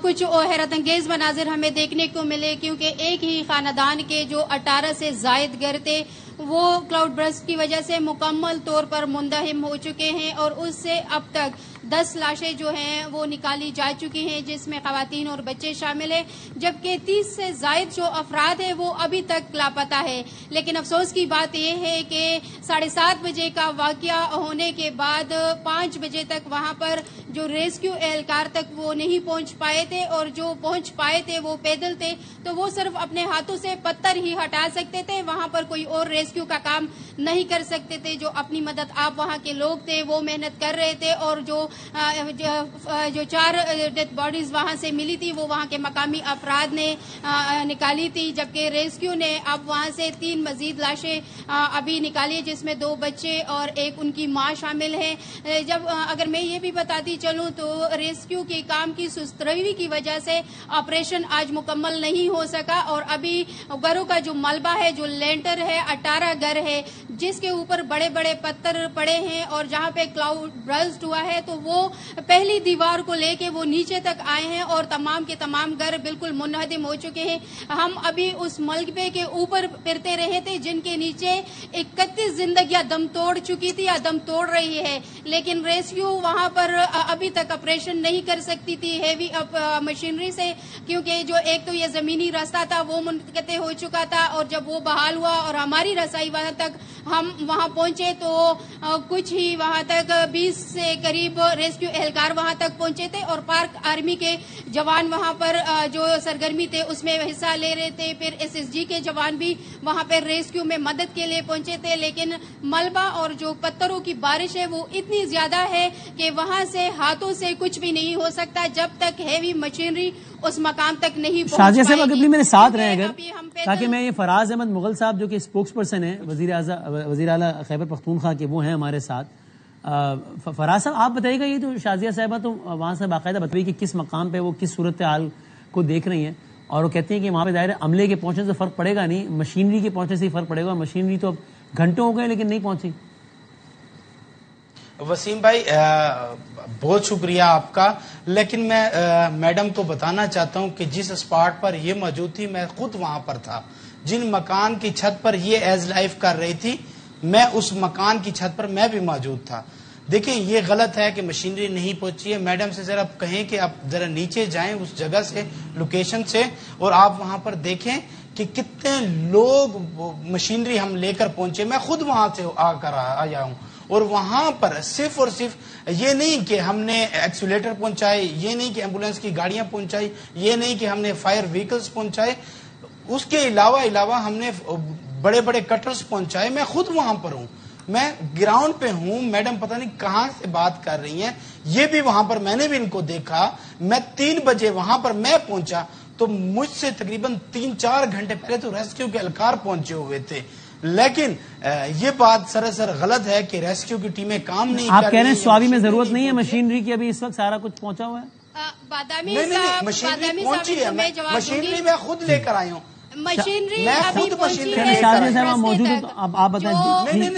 کچھ حیرت انگیز مناظر ہمیں دیکھنے کو ملے، کیونکہ ایک ہی خاندان کے جو 18 سے زائد گھر تھے وہ کلاؤڈ برسٹ کی وجہ سے مکمل طور پر منہدم ہو چکے ہیں، اور اس سے اب تک 10 لاشیں جو ہیں وہ نکالی جا چکی ہیں، جس میں خواتین اور بچے شامل ہیں، جبکہ 30 سے زائد جو افراد ہیں وہ ابھی تک لاپتہ ہے. لیکن افسوس کی بات یہ ہے کہ 7:30 بجے کا واقعہ ہونے کے بعد 5 بجے تک وہاں پر جو ریسکیو اہلکار تک وہ نہیں پہنچ پائے تھے، اور جو پہنچ پائے تھے وہ پیدل تھے، تو وہ صرف اپنے ہاتھوں سے پتھر ہی ہٹا سکتے تھے. وہاں پر کوئی اور ریسکیو کا کام نہیں کر سکتے تھے. جو اپنی مدد آپ وہاں کے لوگ تھے وہ محنت کر رہے تھے, اور جو 4 ڈیتھ باڈیز وہاں سے ملی تھی وہ وہاں کے مقامی افراد نے نکالی تھی, جبکہ ریسکیو نے اب وہاں سے 3 مزید لاشیں ابھی نکالی, جس میں 2 بچے اور ایک ان کی ماں شامل ہیں. اگر میں یہ بھی بتاتی چلوں تو ریسکیو کے کام کی سست روی کی وجہ سے آپریشن آج مکمل نہیں ہو سکا, اور ابھی گھروں کا جو ملبہ ہے, جو لینٹر ہے, 18 گھر ہے جس کے اوپر بڑے بڑے پتھر پڑے ہیں, اور جہاں پہ کلاؤڈ برسٹ ہوا ہے تو وہ پہلی دیوار کو لے کے وہ نیچے تک آئے ہیں, اور تمام کے تمام گھر بالکل منہدم ہو چکے ہیں. ہم ابھی اس ملبے کے اوپر پھرتے رہے تھے جن کے نیچے 31 زندگیاں دم توڑ چکی تھی یا دم توڑ رہی ہے, لیکن ریسکیو وہاں پر ابھی تک آپریشن نہیں کر سکتی تھی ہیوی مشینری سے, کیونکہ جو ایک تو یہ زمینی راستہ تھا وہ منقطع ہو چکا تھا, اور جب وہ بحال ہوا اور ہماری رسائی وہاں تک ہم وہاں پہنچے تو کچھ ہی وہاں تک 20 سے قریب ریسکیو اہلکار وہاں تک پہنچے تھے, اور پارک آرمی کے جوان وہاں پر جو سرگرمی تھے اس میں حصہ لے رہے تھے. پھر SSG کے جوان بھی وہاں پر ریسکیو میں مدد کے لیے پہنچے تھے, لیکن ملبہ اور جو پتھروں کی بارش ہے وہ اتنی زیادہ ہے کہ وہاں سے ہاتھوں سے کچھ بھی نہیں ہو سکتا جب تک ہیوی مشینری اس مقام تک نہیں پہنچ شازیہ صاحب اگر میرے ساتھ رہے اگر تاکہ میں یہ فراز احمد مغل صاحب جو کہ اسپوکس پرسن ہیں وزیر اعلیٰ خیبر پختونخوا کے, وہ ہیں ہمارے ساتھ. فراز صاحب آپ بتائیے گا, یہ جو شازیہ صاحبہ تو وہاں سے باقاعدہ بتائیے کہ کس مقام پہ وہ کس صورتحال کو دیکھ رہی ہیں, اور وہ کہتے ہیں کہ وہاں پہ ظاہر عملے کے پہنچنے سے فرق پڑے گا نہیں, مشینری کے پہنچنے سے ہی فرق پڑے گا. مشینری تو اب گھنٹوں ہو گئے لیکن نہیں پہنچی. وسیم بھائی بہت شکریہ آپ کا, لیکن میں میڈم کو بتانا چاہتا ہوں کہ جس اسپاٹ پر یہ موجود تھی میں خود وہاں پر تھا, جن مکان کی چھت پر یہ ایز لائف کر رہی تھی میں اس مکان کی چھت پر میں بھی موجود تھا. دیکھیں یہ غلط ہے کہ مشینری نہیں پہنچی ہے. میڈم سے ذرا کہیں کہ آپ ذرا نیچے جائیں اس جگہ سے, لوکیشن سے, اور آپ وہاں پر دیکھیں کہ کتنے لوگ مشینری ہم لے کر پہنچے. میں خود وہاں سے آ کر آیا ہوں, اور وہاں پر صرف اور صرف یہ نہیں کہ ہم نے ایکسیلیٹر پہنچائے, یہ نہیں کہ ایمبولینس کی گاڑیاں پہنچائی, یہ نہیں کہ ہم نے فائر وہیکلز پہنچائے, اس کے علاوہ ہم نے بڑے بڑے کٹرز پہنچائے. میں خود وہاں پر ہوں, میں گراؤنڈ پہ ہوں. میڈم پتہ نہیں کہاں سے بات کر رہی ہیں, یہ بھی وہاں پر میں نے بھی ان کو دیکھا. میں 3 بجے وہاں پر میں پہنچا تو مجھ سے تقریباً 3-4 گھنٹے پہلے تو ریسکیو کے اہلکار پہنچے ہوئے تھے. لیکن یہ بات سراسر غلط ہے کہ ریسکیو کی ٹیمیں کام نہیں کر رہی ہیں. آپ کہہ رہے ہیں سوابی میں ضرورت نہیں ہے مشینری کی, ابھی اس وقت سارا کچھ پہنچا ہوا ہے. نہیں, مشینری پہنچی ہے, مشینری میں خود لے کر آئی ہوں. مشینری خود مشینری موجود ہے, آپ بتائیں.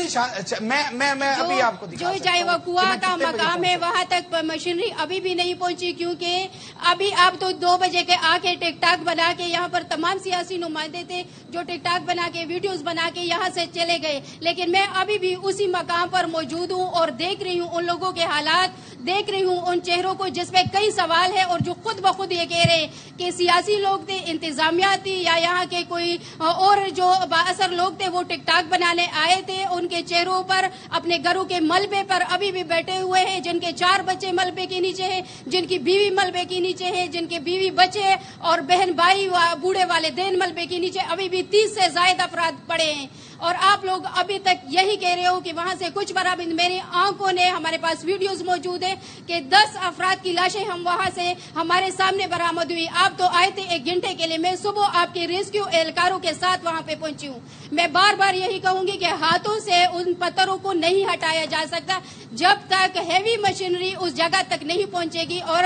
میں ابھی آپ کو جو جائے وقوع کا مقام ہے وہاں تک مشینری ابھی بھی نہیں پہنچی, کیونکہ ابھی آپ تو 2 بجے کے آ کے ٹک ٹاک بنا کے یہاں پر تمام سیاسی نمائندے تھے جو ٹک ٹاک بنا کے ویڈیوز بنا کے یہاں سے چلے گئے, لیکن میں ابھی بھی اسی مقام پر موجود ہوں اور دیکھ رہی ہوں ان لوگوں کے حالات, دیکھ رہی ہوں ان چہروں کو جس میں کئی سوال ہے, اور جو خود بخود یہ کہہ رہے ہیں کہ سیاسی لوگ تھے, انتظامیہ تھی, یا یہاں کے کوئی اور جو بااثر لوگ تھے وہ ٹک ٹاک بنانے آئے تھے. ان کے چہروں پر اپنے گھروں کے ملبے پر ابھی بھی بیٹھے ہوئے ہیں, جن کے 4 بچے ملبے کے نیچے ہیں, جن کی بیوی ملبے کے نیچے ہے, جن کے بیوی بچے اور بہن بھائی بوڑھے والدین ملبے کے نیچے, ابھی بھی 30 سے زائد افراد پڑے ہیں. اور آپ لوگ ابھی تک یہی کہہ رہے ہو کہ وہاں سے کچھ برابر. میری آنکھوں نے, ہمارے پاس ویڈیوز موجود ہیں کہ 10 افراد کی لاشیں ہم وہاں سے ہمارے سامنے برآمد ہوئی. آپ تو آئے تھے 1 گھنٹے کے لیے, میں صبح آپ کے ریسکیو اہلکاروں کے ساتھ وہاں پہ پہنچی ہوں. میں بار بار یہی کہوں گی کہ ہاتھوں سے ان پتھروں کو نہیں ہٹایا جا سکتا جب تک ہیوی مشینری اس جگہ تک نہیں پہنچے گی, اور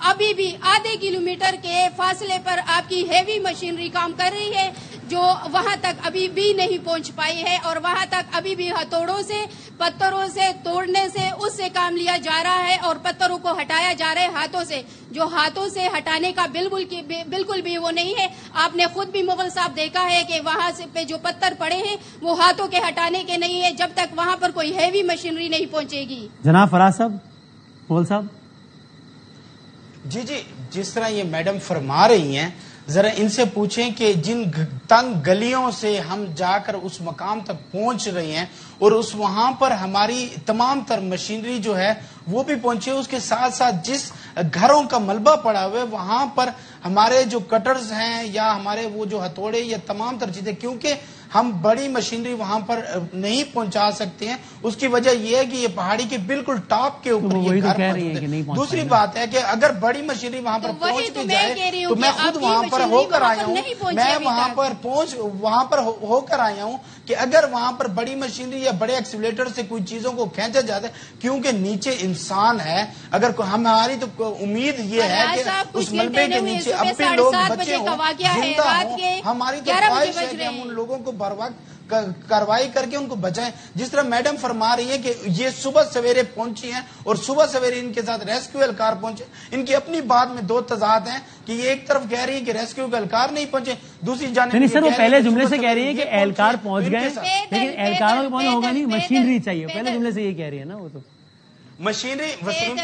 ابھی بھی آدھے کلومیٹر کے فاصلے پر آپ کی ہیوی مشینری کام کر رہی ہے جو وہاں تک ابھی بھی نہیں پہنچ پائی ہے, اور وہاں تک ابھی بھی ہتھوڑوں سے, پتھروں سے توڑنے سے اس سے کام لیا جا رہا ہے, اور پتھروں کو ہٹایا جا رہا ہے ہاتھوں سے, جو ہاتھوں سے ہٹانے کا بالکل بھی وہ نہیں ہے. آپ نے خود بھی مغل صاحب دیکھا ہے کہ وہاں سے پہ جو پتھر پڑے ہیں وہ ہاتھوں کے ہٹانے کے نہیں ہے جب تک وہاں پر کوئی ہیوی مشینری نہیں پہنچے گی. جناب فراز صاحب, مغل صاحب. جی, جس طرح یہ میڈم فرما رہی ہیں, ذرا ان سے پوچھیں کہ جن تنگ گلیوں سے ہم جا کر اس مقام تک پہنچ رہے ہیں, اور اس وہاں پر ہماری تمام تر مشینری جو ہے وہ بھی پہنچے, اس کے ساتھ ساتھ جس گھروں کا ملبہ پڑا ہوا ہے وہاں پر ہمارے جو کٹرز ہیں یا ہمارے وہ جو ہتھوڑے یا تمام تر چیزیں, کیونکہ ہم بڑی مشینری وہاں پر نہیں پہنچا سکتے ہیں. اس کی وجہ یہ ہے کہ یہ پہاڑی کے بالکل ٹاپ کے اوپر یہ گھر موجود ہے. دوسری بات ہے کہ اگر بڑی مشینری وہاں پر پہنچ بھی جائے تو میں خود وہاں پر ہو کر آیا ہوں, میں وہاں پر ہو کر آیا ہوں کہ اگر وہاں پر بڑی مشینری یا بڑے ایکسیولیٹر سے کوئی چیزوں کو کھینچا جاتا ہے, کیونکہ نیچے انسان ہے, اگر ہماری تو امید یہ ہے کہ اس ملبے کے نیچے اب بھی لوگ بچے ہوں, زندہ ہوں, ہماری تو خواہش ہے کہ ہم ان لوگوں کو بر وقت کارروائی کر کے ان کو بچائیں. جس طرح میڈم فرما رہی ہے کہ یہ صبح سویرے پہنچی ہیں اور صبح سویرے ان کے ساتھ ریسکیو اہلکار پہنچے. ان کی اپنی بات میں دو تضاد ہیں کہ یہ ایک طرف کہہ رہی ہے کہ ریسکیو اہلکار نہیں پہنچے, دوسری جانب نہیں سر, وہ پہلے جملے سے کہہ رہی ہے کہ اہلکار پہنچ گئے, لیکن اہلکاروں کے پہنچنا ہوگا نہیں, مشینری چاہیے. پہلے جملے سے یہ کہہ رہی ہے نا, وہ تو مشینری. وسیم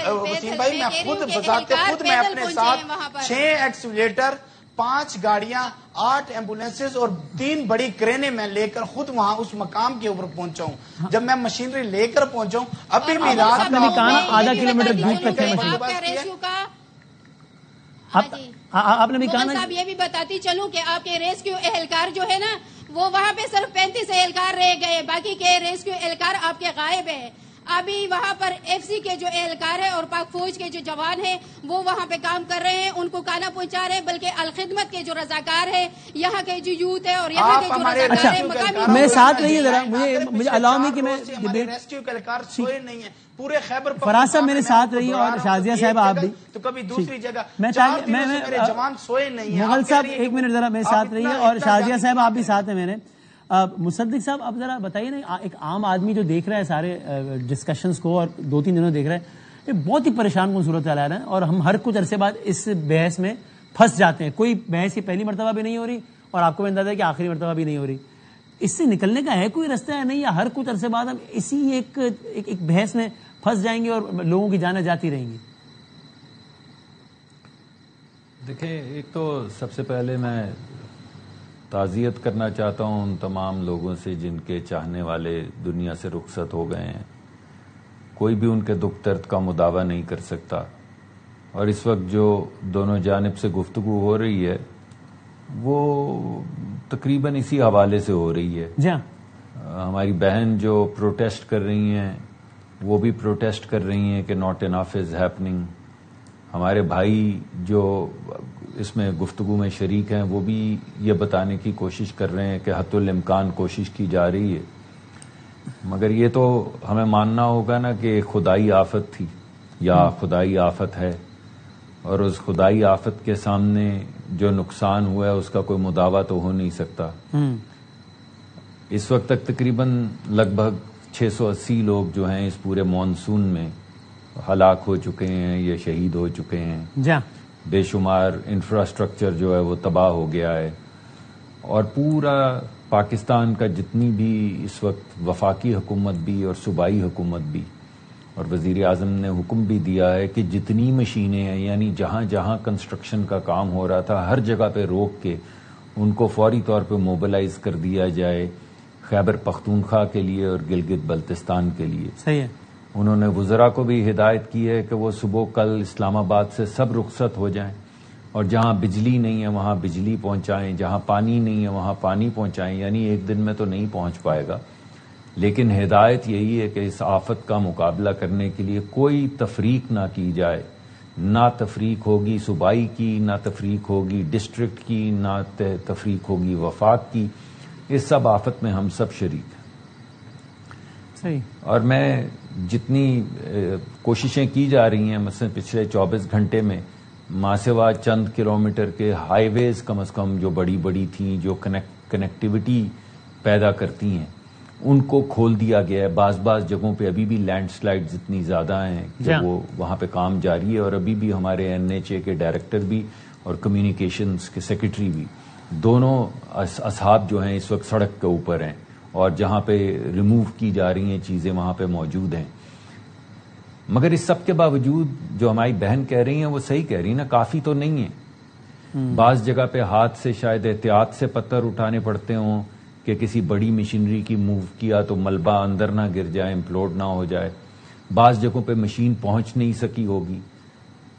بھائی میں خود بذات خود میں اپنے ساتھ 6 ایکسیولیٹر, 5 گاڑیاں, 8 ایمبولینسز اور 3 بڑی کرینیں میں لے کر خود وہاں اس مقام کے اوپر پہنچا ہوں. جب میں مشینری لے کر پہنچا ہوں ابھی بھی رات میں آدھا کلومیٹر دور تک ہے آپ نے بھی کہا صاحب یہ بھی بتاتی چلوں کہ آپ کے ریسکیو اہلکار جو ہے نا وہ وہاں پہ صرف 35 اہلکار رہ گئے, باقی کے ریسکیو اہلکار آپ کے غائب ہیں. ابھی وہاں پر ایف سی کے جو اہلکار ہیں اور پاک فوج کے جو جوان ہیں وہ وہاں پہ کام کر رہے ہیں, ان کو کھانا پہنچا رہے ہیں, بلکہ الخدمت کے جو رضاکار ہیں یہاں کے جو یوتھ ہے اور یہاں کے جو رضاکار ہیں مقامی میں ساتھ نہیں, ذرا مجھے الاؤ می کہ میں ریسکیو اہلکار سوئے نہیں ہیں پورے خیبر فراز صاحب میرے ساتھ رہی اور شازیہ صاحب آپ بھی, تو کبھی دوسری جگہ میں جوان سوئے نہیں ہیں. مغل صاحب ایک منٹ ذرا میرے ساتھ رہی اور شازیہ صاحب آپ بھی ساتھ ہیں میرے. مصدق صاحب اب ذرا بتائیے نا, ایک عام آدمی جو دیکھ رہا ہے سارے ڈسکشنز کو اور 2-3 دنوں دیکھ رہا ہے, یہ بہت ہی پریشان کن صورت حال ہے, اور ہم ہر کچھ عرصے بعد اس بحث میں پھنس جاتے ہیں. کوئی بحث کی پہلی مرتبہ بھی نہیں ہو رہی اور آپ کو بھی اندازہ ہے کہ آخری مرتبہ بھی نہیں ہو رہی. اس سے نکلنے کا ہے کوئی رستہ ہے نہیں, یا ہر کچھ عرصے بعد ہم اسی ایک بحث میں پھنس جائیں گے اور لوگوں کی جانیں جاتی رہیں گی؟ دیکھیں, ایک تو سب سے پہلے میں تعزیت کرنا چاہتا ہوں ان تمام لوگوں سے جن کے چاہنے والے دنیا سے رخصت ہو گئے ہیں. کوئی بھی ان کے دکھ درد کا مداوع نہیں کر سکتا, اور اس وقت جو دونوں جانب سے گفتگو ہو رہی ہے وہ تقریباً اسی حوالے سے ہو رہی ہے. جی ہماری بہن جو پروٹیسٹ کر رہی ہیں وہ بھی پروٹیسٹ کر رہی ہیں کہ ناٹ انف از ہیپننگ. ہمارے بھائی جو اس میں گفتگو میں شریک ہیں وہ بھی یہ بتانے کی کوشش کر رہے ہیں کہ حتی الامکان کوشش کی جا رہی ہے. مگر یہ تو ہمیں ماننا ہوگا نا کہ خدائی آفت تھی یا خدائی آفت ہے, اور اس خدائی آفت کے سامنے جو نقصان ہوا ہے اس کا کوئی مداوع تو ہو نہیں سکتا. اس وقت تک تقریباً لگ بھگ 680 لوگ جو ہیں اس پورے مانسون میں ہلاک ہو چکے ہیں یا شہید ہو چکے ہیں. بے شمار انفراسٹرکچر جو ہے وہ تباہ ہو گیا ہے, اور پورا پاکستان کا جتنی بھی اس وقت وفاقی حکومت بھی اور صوبائی حکومت بھی اور وزیر اعظم نے حکم بھی دیا ہے کہ جتنی مشینیں ہیں, یعنی جہاں جہاں کنسٹرکشن کا کام ہو رہا تھا ہر جگہ پہ روک کے ان کو فوری طور پہ موبلائز کر دیا جائے خیبر پختونخوا کے لیے اور گلگت بلتستان کے لیے. صحیح ہے. انہوں نے وزراء کو بھی ہدایت کی ہے کہ وہ صبح کل اسلام آباد سے سب رخصت ہو جائیں, اور جہاں بجلی نہیں ہے وہاں بجلی پہنچائیں, جہاں پانی نہیں ہے وہاں پانی پہنچائیں. یعنی ایک دن میں تو نہیں پہنچ پائے گا, لیکن ہدایت یہی ہے کہ اس آفت کا مقابلہ کرنے کے لیے کوئی تفریق نہ کی جائے. نہ تفریق ہوگی صوبائی کی, نہ تفریق ہوگی ڈسٹرکٹ کی, نہ تفریق ہوگی وفاق کی. اس سب آفت میں ہم سب شریک ہیں. صحیح. اور میں جتنی کوششیں کی جا رہی ہیں, مثلا پچھلے 24 گھنٹے میں ماسوا چند کلومیٹر کے ہائی ویز کم از کم جو بڑی بڑی تھیں جو کنیکٹیوٹی پیدا کرتی ہیں ان کو کھول دیا گیا ہے. بعض جگہوں پہ ابھی بھی لینڈ سلائڈز اتنی زیادہ ہیں کہ وہ وہاں پہ کام جاری ہے, اور ابھی بھی ہمارے NHA کے ڈائریکٹر بھی اور کمیونیکیشنز کے سیکرٹری بھی دونوں اصحاب جو ہیں اس وقت سڑک کے اوپر ہیں, اور جہاں پہ ریموو کی جا رہی ہیں چیزیں وہاں پہ موجود ہیں. مگر اس سب کے باوجود جو ہماری بہن کہہ رہی ہیں وہ صحیح کہہ رہی ہیں نا, کافی تو نہیں ہے. بعض جگہ پہ ہاتھ سے شاید احتیاط سے پتھر اٹھانے پڑتے ہوں کہ کسی بڑی مشینری کی موو کیا تو ملبہ اندر نہ گر جائے, امپلوڈ نہ ہو جائے. بعض جگہوں پہ مشین پہنچ نہیں سکی ہوگی.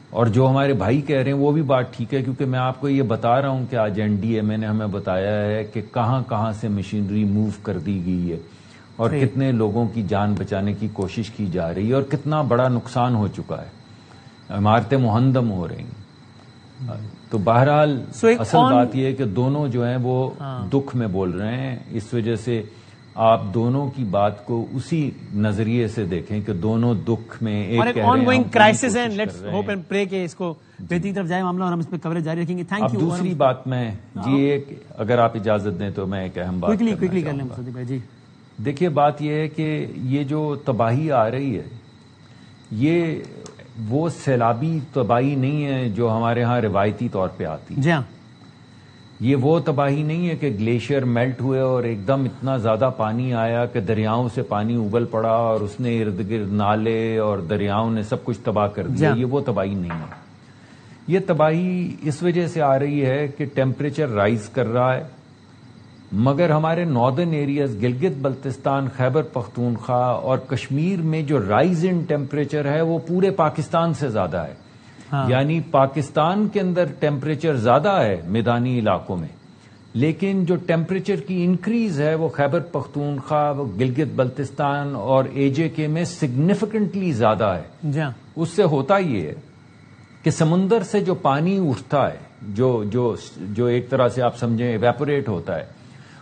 اور جو ہمارے بھائی کہہ رہے ہیں وہ بھی بات ٹھیک ہے، کیونکہ میں آپ کو یہ بتا رہا ہوں کہ آج NDMA نے ہمیں بتایا ہے کہ کہاں کہاں سے مشینری موو کر دی گئی ہے اور کتنے لوگوں کی جان بچانے کی کوشش کی جا رہی ہے اور کتنا بڑا نقصان ہو چکا ہے، عمارتیں مہندم ہو رہی ہیں. تو بہرحال اصل بات یہ ہے کہ دونوں جو ہیں وہ دکھ میں بول رہے ہیں. اس وجہ سے آپ دونوں کی بات کو اسی نظریے سے دیکھیں کہ دونوں دکھ میں ایک آن گوئنگ کرائسس ہے. لیٹس ہوپ اینڈ پرے کہ اس کو بہتری طرف جائے معاملہ اور ہم اس پہ کوریج جاری رکھیں گے. Thank you. اب دوسری بات میں ایک اگر آپ اجازت دیں تو میں ایک اہم بات کوئکلی کر لیں مصدق بھائی. جی دیکھیے بات یہ ہے کہ یہ جو تباہی آ رہی ہے یہ وہ سیلابی تباہی نہیں ہے جو ہمارے ہاں روایتی طور پہ آتی ہے. جی ہاں، یہ وہ تباہی نہیں ہے کہ گلیشیئر میلٹ ہوئے اور ایک دم اتنا زیادہ پانی آیا کہ دریاؤں سے پانی ابل پڑا اور اس نے ارد گرد نالے اور دریاؤں نے سب کچھ تباہ کر دیا. یہ وہ تباہی نہیں ہے. یہ تباہی اس وجہ سے آ رہی ہے کہ ٹیمپریچر رائز کر رہا ہے، مگر ہمارے ناردرن ایریاز گلگت بلتستان، خیبر پختونخوا اور کشمیر میں جو رائز ان ٹیمپریچر ہے وہ پورے پاکستان سے زیادہ ہے. یعنی پاکستان کے اندر ٹیمپریچر زیادہ ہے میدانی علاقوں میں، لیکن جو ٹیمپریچر کی انکریز ہے وہ خیبر پختونخوا، گلگت بلتستان اور AJK میں سگنیفیکنٹلی زیادہ ہے. اس سے ہوتا یہ ہے کہ سمندر سے جو پانی اٹھتا ہے جو ایک طرح سے آپ سمجھیں ایویپوریٹ ہوتا ہے،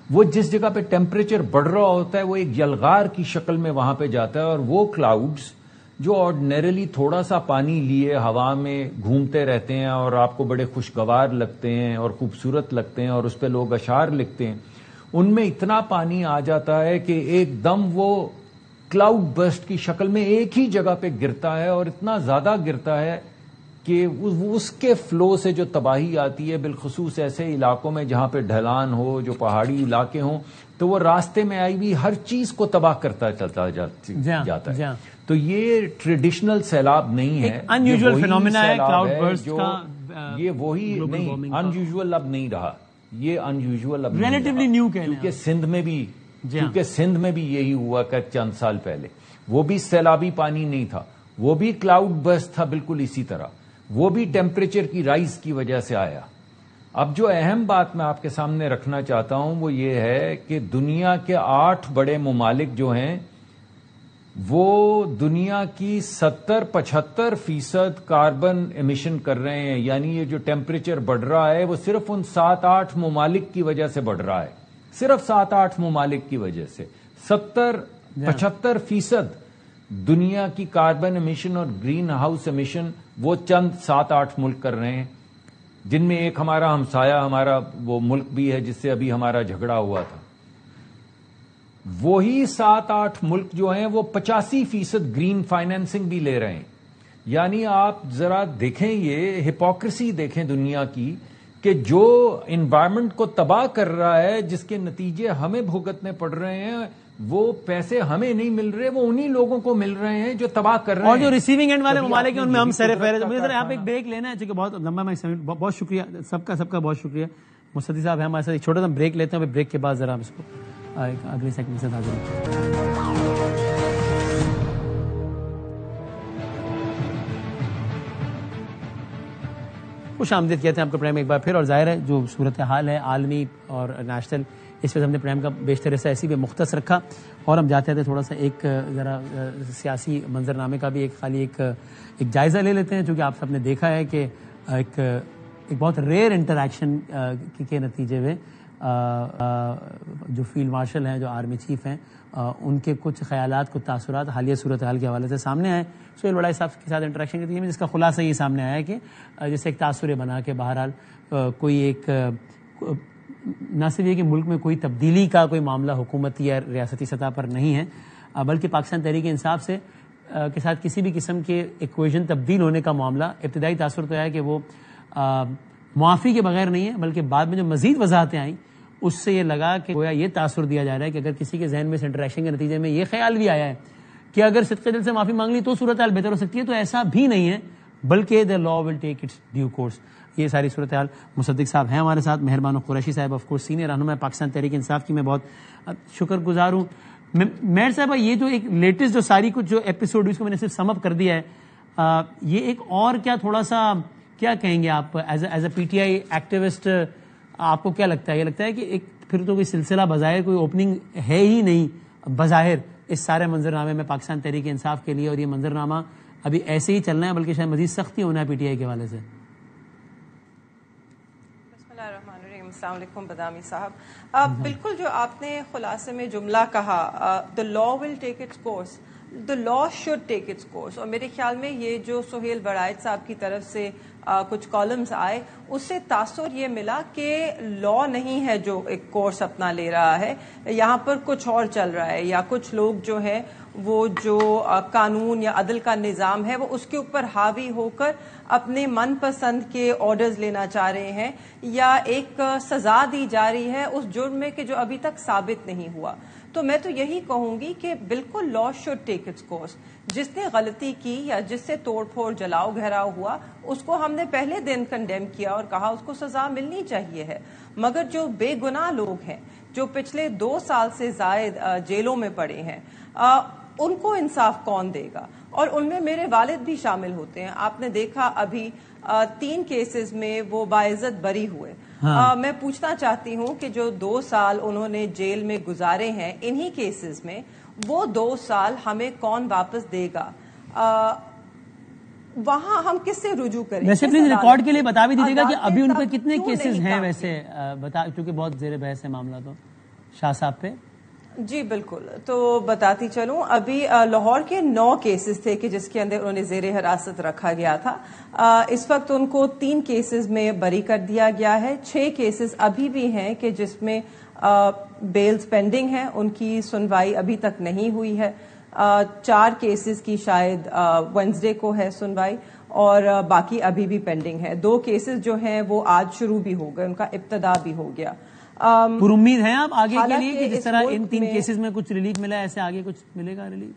وہ جس جگہ پہ ٹیمپریچر بڑھ رہا ہوتا ہے وہ ایک یلغار کی شکل میں وہاں پہ جاتا ہے، اور وہ کلاؤڈز جو آرڈنریلی تھوڑا سا پانی لیے ہوا میں گھومتے رہتے ہیں اور آپ کو بڑے خوشگوار لگتے ہیں اور خوبصورت لگتے ہیں اور اس پہ لوگ اشعار لکھتے ہیں، ان میں اتنا پانی آ جاتا ہے کہ ایک دم وہ کلاؤڈ برسٹ کی شکل میں ایک ہی جگہ پہ گرتا ہے، اور اتنا زیادہ گرتا ہے کہ اس کے فلو سے جو تباہی آتی ہے، بالخصوص ایسے علاقوں میں جہاں پہ ڈھلان ہو، جو پہاڑی علاقے ہوں، تو وہ راستے میں آئی ہوئی ہر چیز کو تباہ کرتا چلتا جاتا ہے. تو یہ ٹریڈیشنل سیلاب نہیں ہے، انیوزول فینومینا ہے کلاؤڈ برسٹ کا. یہ وہی نہیں، انیوزول اب نہیں رہا، یہ انیوزول اب ریلیٹیولی نیو کیونکہ سندھ میں بھی یہی ہوا کہ چند سال پہلے وہ بھی سیلابی پانی نہیں تھا، وہ بھی کلاؤڈ برسٹ تھا بالکل اسی طرح، وہ بھی ٹیمپریچر کی رائز کی وجہ سے آیا. اب جو اہم بات میں آپ کے سامنے رکھنا چاہتا ہوں وہ یہ ہے کہ دنیا کے 8 بڑے ممالک جو ہیں وہ دنیا کی 70-75% کاربن ایمیشن کر رہے ہیں. یعنی یہ جو ٹیمپریچر بڑھ رہا ہے وہ صرف ان 7-8 ممالک کی وجہ سے بڑھ رہا ہے، صرف 7-8 ممالک کی وجہ سے. 70-75% دنیا کی کاربن ایمیشن اور گرین ہاؤس ایمیشن وہ چند 7-8 ملک کر رہے ہیں، جن میں ایک ہمارا ہمسایہ ہمارا وہ ملک بھی ہے جس سے ابھی ہمارا جھگڑا ہوا تھا. وہی 7-8 ملک جو ہیں وہ 85% گرین فائنینسنگ بھی لے رہے ہیں. یعنی آپ ذرا دیکھیں، یہ ہپوکریسی دیکھیں دنیا کی کہ جو انوائرمنٹ کو تباہ کر رہا ہے، جس کے نتیجے ہمیں بھگتنے پڑ رہے ہیں، وہ پیسے ہمیں نہیں مل رہے، وہ انہی لوگوں کو مل رہے ہیں جو تباہ کر رہے ہیں. اور جو ریسیونگ اینڈ والے ممالک ہیں ان میں ہم سر فہرست. مجھے ذرا آپ ایک بریک لینا ہے چونکہ بہت لمبا میں بہت شکریہ سب کا بہت شکریہ. مصدق صاحب ہیں ہمارے ساتھ، ایک چھوٹا سا بریک لیتے ہیں، بریک کے بعد ذرا ہم اس کو اگلے سیگمنٹ سے حاضر ہیں. خوش آمدید کہتے ہیں آپ کا پروگرام ایک بار پھر. اور ظاہر ہے جو صورتحال ہے عالمی اور نیشنل، اس وجہ ہم نے پروگرام کا بیشتر حصہ ایسی بھی مختص رکھا، اور ہم جاتے تھے تھوڑا سا ایک ذرا سیاسی منظرنامے کا بھی ایک جائزہ لے لیتے ہیں، چونکہ آپ سب نے دیکھا ہے کہ ایک بہت ریئر انٹریکشن کے نتیجے میں جو فیلڈ مارشل ہیں، جو آرمی چیف ہیں، ان کے کچھ خیالات، کچھ تاثرات حالیہ صورتحال کے حوالے سے سامنے آئے. سہیل وڑائی صاحب کے ساتھ انٹریکشن کے نتیجے میں جس کا خلاصہ یہ سامنے آیا کہ جیسے ایک تاثر بنا کے بہرحال کوئی ایک نہ صرف یہ کہ ملک میں کوئی تبدیلی کا کوئی معاملہ حکومتی یا ریاستی سطح پر نہیں ہے، بلکہ پاکستان تحریک انصاف سے کے ساتھ کسی بھی قسم کے ایکویژن تبدیل ہونے کا معاملہ ابتدائی تاثر تو ہے کہ وہ معافی کے بغیر نہیں ہے، بلکہ بعد میں جو مزید وضاحتیں آئیں اس سے یہ لگا کہ گویا یہ تاثر دیا جا رہا ہے کہ اگر کسی کے ذہن میں اس انٹریکشن کے نتیجے میں یہ خیال بھی آیا ہے کہ اگر صدقے دل سے معافی مانگ لی تو صورتحال بہتر ہو سکتی ہے، تو ایسا بھی نہیں ہے، بلکہ دا لا ول ٹیک اٹس ڈیو کورس. یہ ساری صورتحال مصدق صاحب ہیں ہمارے ساتھ، مہربان قریشی صاحب آف کورس سینئر رہنما پاکستان تحریک انصاف کی میں بہت شکر گزار ہوں. مہر صاحبہ، یہ جو ایک لیٹسٹ جو ساری کچھ جو ایپیسوڈ اس کو میں نے صرف سم اپ کر دیا ہے، یہ ایک اور کیا تھوڑا سا کیا کہیں گے آپ as a P T I activist, آپ کو کیا لگتا ہے؟ یہ لگتا ہے کہ ایک پھر تو کوئی سلسلہ بظاہر کوئی اوپننگ ہے ہی نہیں بظاہر اس سارے منظرنامے میں پاکستان تحریک انصاف کے لیے, اور یہ منظرنامہ ابھی ایسے ہی چلنا ہے بلکہ شاید مزید سختی ہونا ہے پی ٹی آئی کے حوالے سے. بسم اللہ الرحمن الرحیم. السلام علیکم بدامی صاحب. بالکل جو آپ نے خلاصے میں جملہ کہا, the law will take its course, the law should take its course, اور میرے خیال میں یہ جو سہیل بڑائچ صاحب کی طرف سے کچھ کالمز آئے اس سے تاثر یہ ملا کہ لا نہیں ہے جو ایک کورس اپنا لے رہا ہے, یہاں پر کچھ اور چل رہا ہے, یا کچھ لوگ جو ہیں وہ جو قانون یا عدل کا نظام ہے وہ اس کے اوپر حاوی ہو کر اپنے من پسند کے آرڈرز لینا چاہ رہے ہیں, یا ایک سزا دی جا رہی ہے اس جرم میں کہ جو ابھی تک ثابت نہیں ہوا. تو میں تو یہی کہوں گی کہ بالکل لا شوڈ ٹیک اٹس کورس. جس نے غلطی کی یا جس سے توڑ پھوڑ جلاؤ گھیراؤ ہوا اس کو ہم نے پہلے دن کنڈیم کیا اور کہا اس کو سزا ملنی چاہیے ہے, مگر جو بے گناہ لوگ ہیں جو پچھلے 2 سال سے زائد جیلوں میں پڑے ہیں ان کو انصاف کون دے گا؟ اور ان میں میرے والد بھی شامل ہوتے ہیں. آپ نے دیکھا ابھی 3 کیسز میں وہ باعزت بری ہوئے. میں پوچھنا چاہتی ہوں کہ جو 2 سال انہوں نے جیل میں گزارے ہیں انہی کیسز میں, وہ 2 سال ہمیں کون واپس دے گا؟ وہاں ہم کس سے رجوع کریں؟ ویسے پلیز ریکارڈ کے لیے بتا بھی دیجیے گا کہ ابھی ان پہ کتنے کیسز ہیں ویسے, کیونکہ بہت زیر بحث ہے معاملہ تو شاہ صاحب پہ. جی بالکل, تو بتاتی چلوں. ابھی لاہور کے 9 کیسز تھے کہ جس کے اندر انہیں زیر حراست رکھا گیا تھا. اس وقت ان کو 3 کیسز میں بری کر دیا گیا ہے. 6 کیسز ابھی بھی ہیں کہ جس میں بیلز پینڈنگ ہیں, ان کی سنوائی ابھی تک نہیں ہوئی ہے. 4 کیسز کی شاید وینسڈے کو ہے سنوائی, اور باقی ابھی بھی پینڈنگ ہے. 2 کیسز جو ہیں وہ آج شروع بھی ہو گئے, ان کا ابتدا بھی ہو گیا. پر امید ہیں آپ آگے کے لیے کہ جس طرح ان 3 کیسز میں کچھ ریلیف ملا ایسے آگے کچھ ملے گا ریلیف؟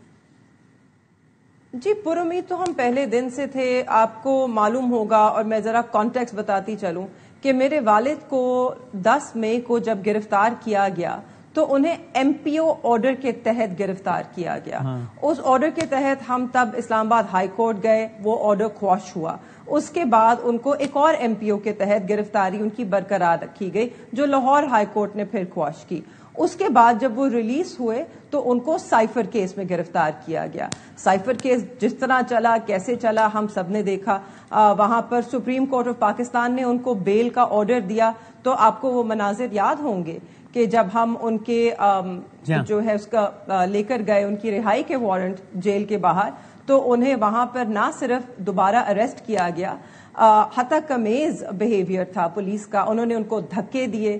جی پر امید تو ہم پہلے دن سے تھے. آپ کو معلوم ہوگا, اور میں ذرا کانٹیکسٹ بتاتی چلوں, کہ میرے والد کو 10 مئی کو جب گرفتار کیا گیا تو انہیں ایم پی او آرڈر کے تحت گرفتار کیا گیا. اس آرڈر کے تحت ہم تب اسلام آباد ہائی کورٹ گئے, وہ آرڈر خواش ہوا. اس کے بعد ان کو ایک اور ایم پی او کے تحت گرفتاری ان کی برقرار رکھی گئی جو لاہور ہائی کورٹ نے پھر خواش کی. اس کے بعد جب وہ ریلیز ہوئے تو ان کو سائفر کیس میں گرفتار کیا گیا. سائفر کیس جس طرح چلا, کیسے چلا, ہم سب نے دیکھا. وہاں پر سپریم کورٹ آف پاکستان نے ان کو بیل کا آرڈر دیا, تو آپ کو وہ مناظر یاد ہوں گے کہ جب ہم ان کے جو ہے اس کا لے کر گئے ان کی رہائی کے وارنٹ جیل کے باہر, تو انہیں وہاں پر نہ صرف دوبارہ اریسٹ کیا گیا, حتی کمیز بیہیویئر تھا پولیس کا. انہوں نے ان کو دھکے دیے,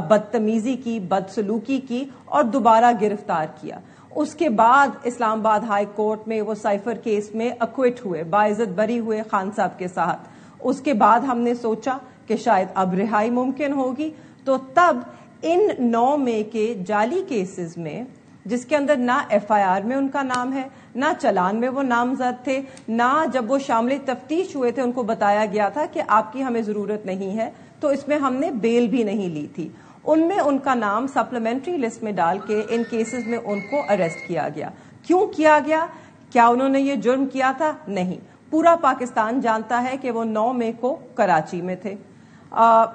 بدتمیزی کی, بدسلوکی کی, اور دوبارہ گرفتار کیا. اس کے بعد اسلام آباد ہائی کورٹ میں وہ سائفر کیس میں اکوٹ ہوئے, باعزت بری ہوئے خان صاحب کے ساتھ. اس کے بعد ہم نے سوچا کہ شاید اب رہائی ممکن ہوگی, تو تب ان 9 مئی کے جعلی کیسز میں, جس کے اندر نہ ایف آئی آر میں ان کا نام ہے, نہ چلان میں وہ نامزد تھے, نہ جب وہ شامل تفتیش ہوئے تھے ان کو بتایا گیا تھا کہ آپ کی ہمیں ضرورت نہیں ہے, تو اس میں ہم نے بیل بھی نہیں لی تھی. ان میں ان کا نام سپلیمنٹری لسٹ میں ڈال کے ان کیسز میں ان کو اریسٹ کیا گیا. کیوں کیا گیا؟ کیا انہوں نے یہ جرم کیا تھا؟ نہیں. پورا پاکستان جانتا ہے کہ وہ 9 مئی کو کراچی میں تھے.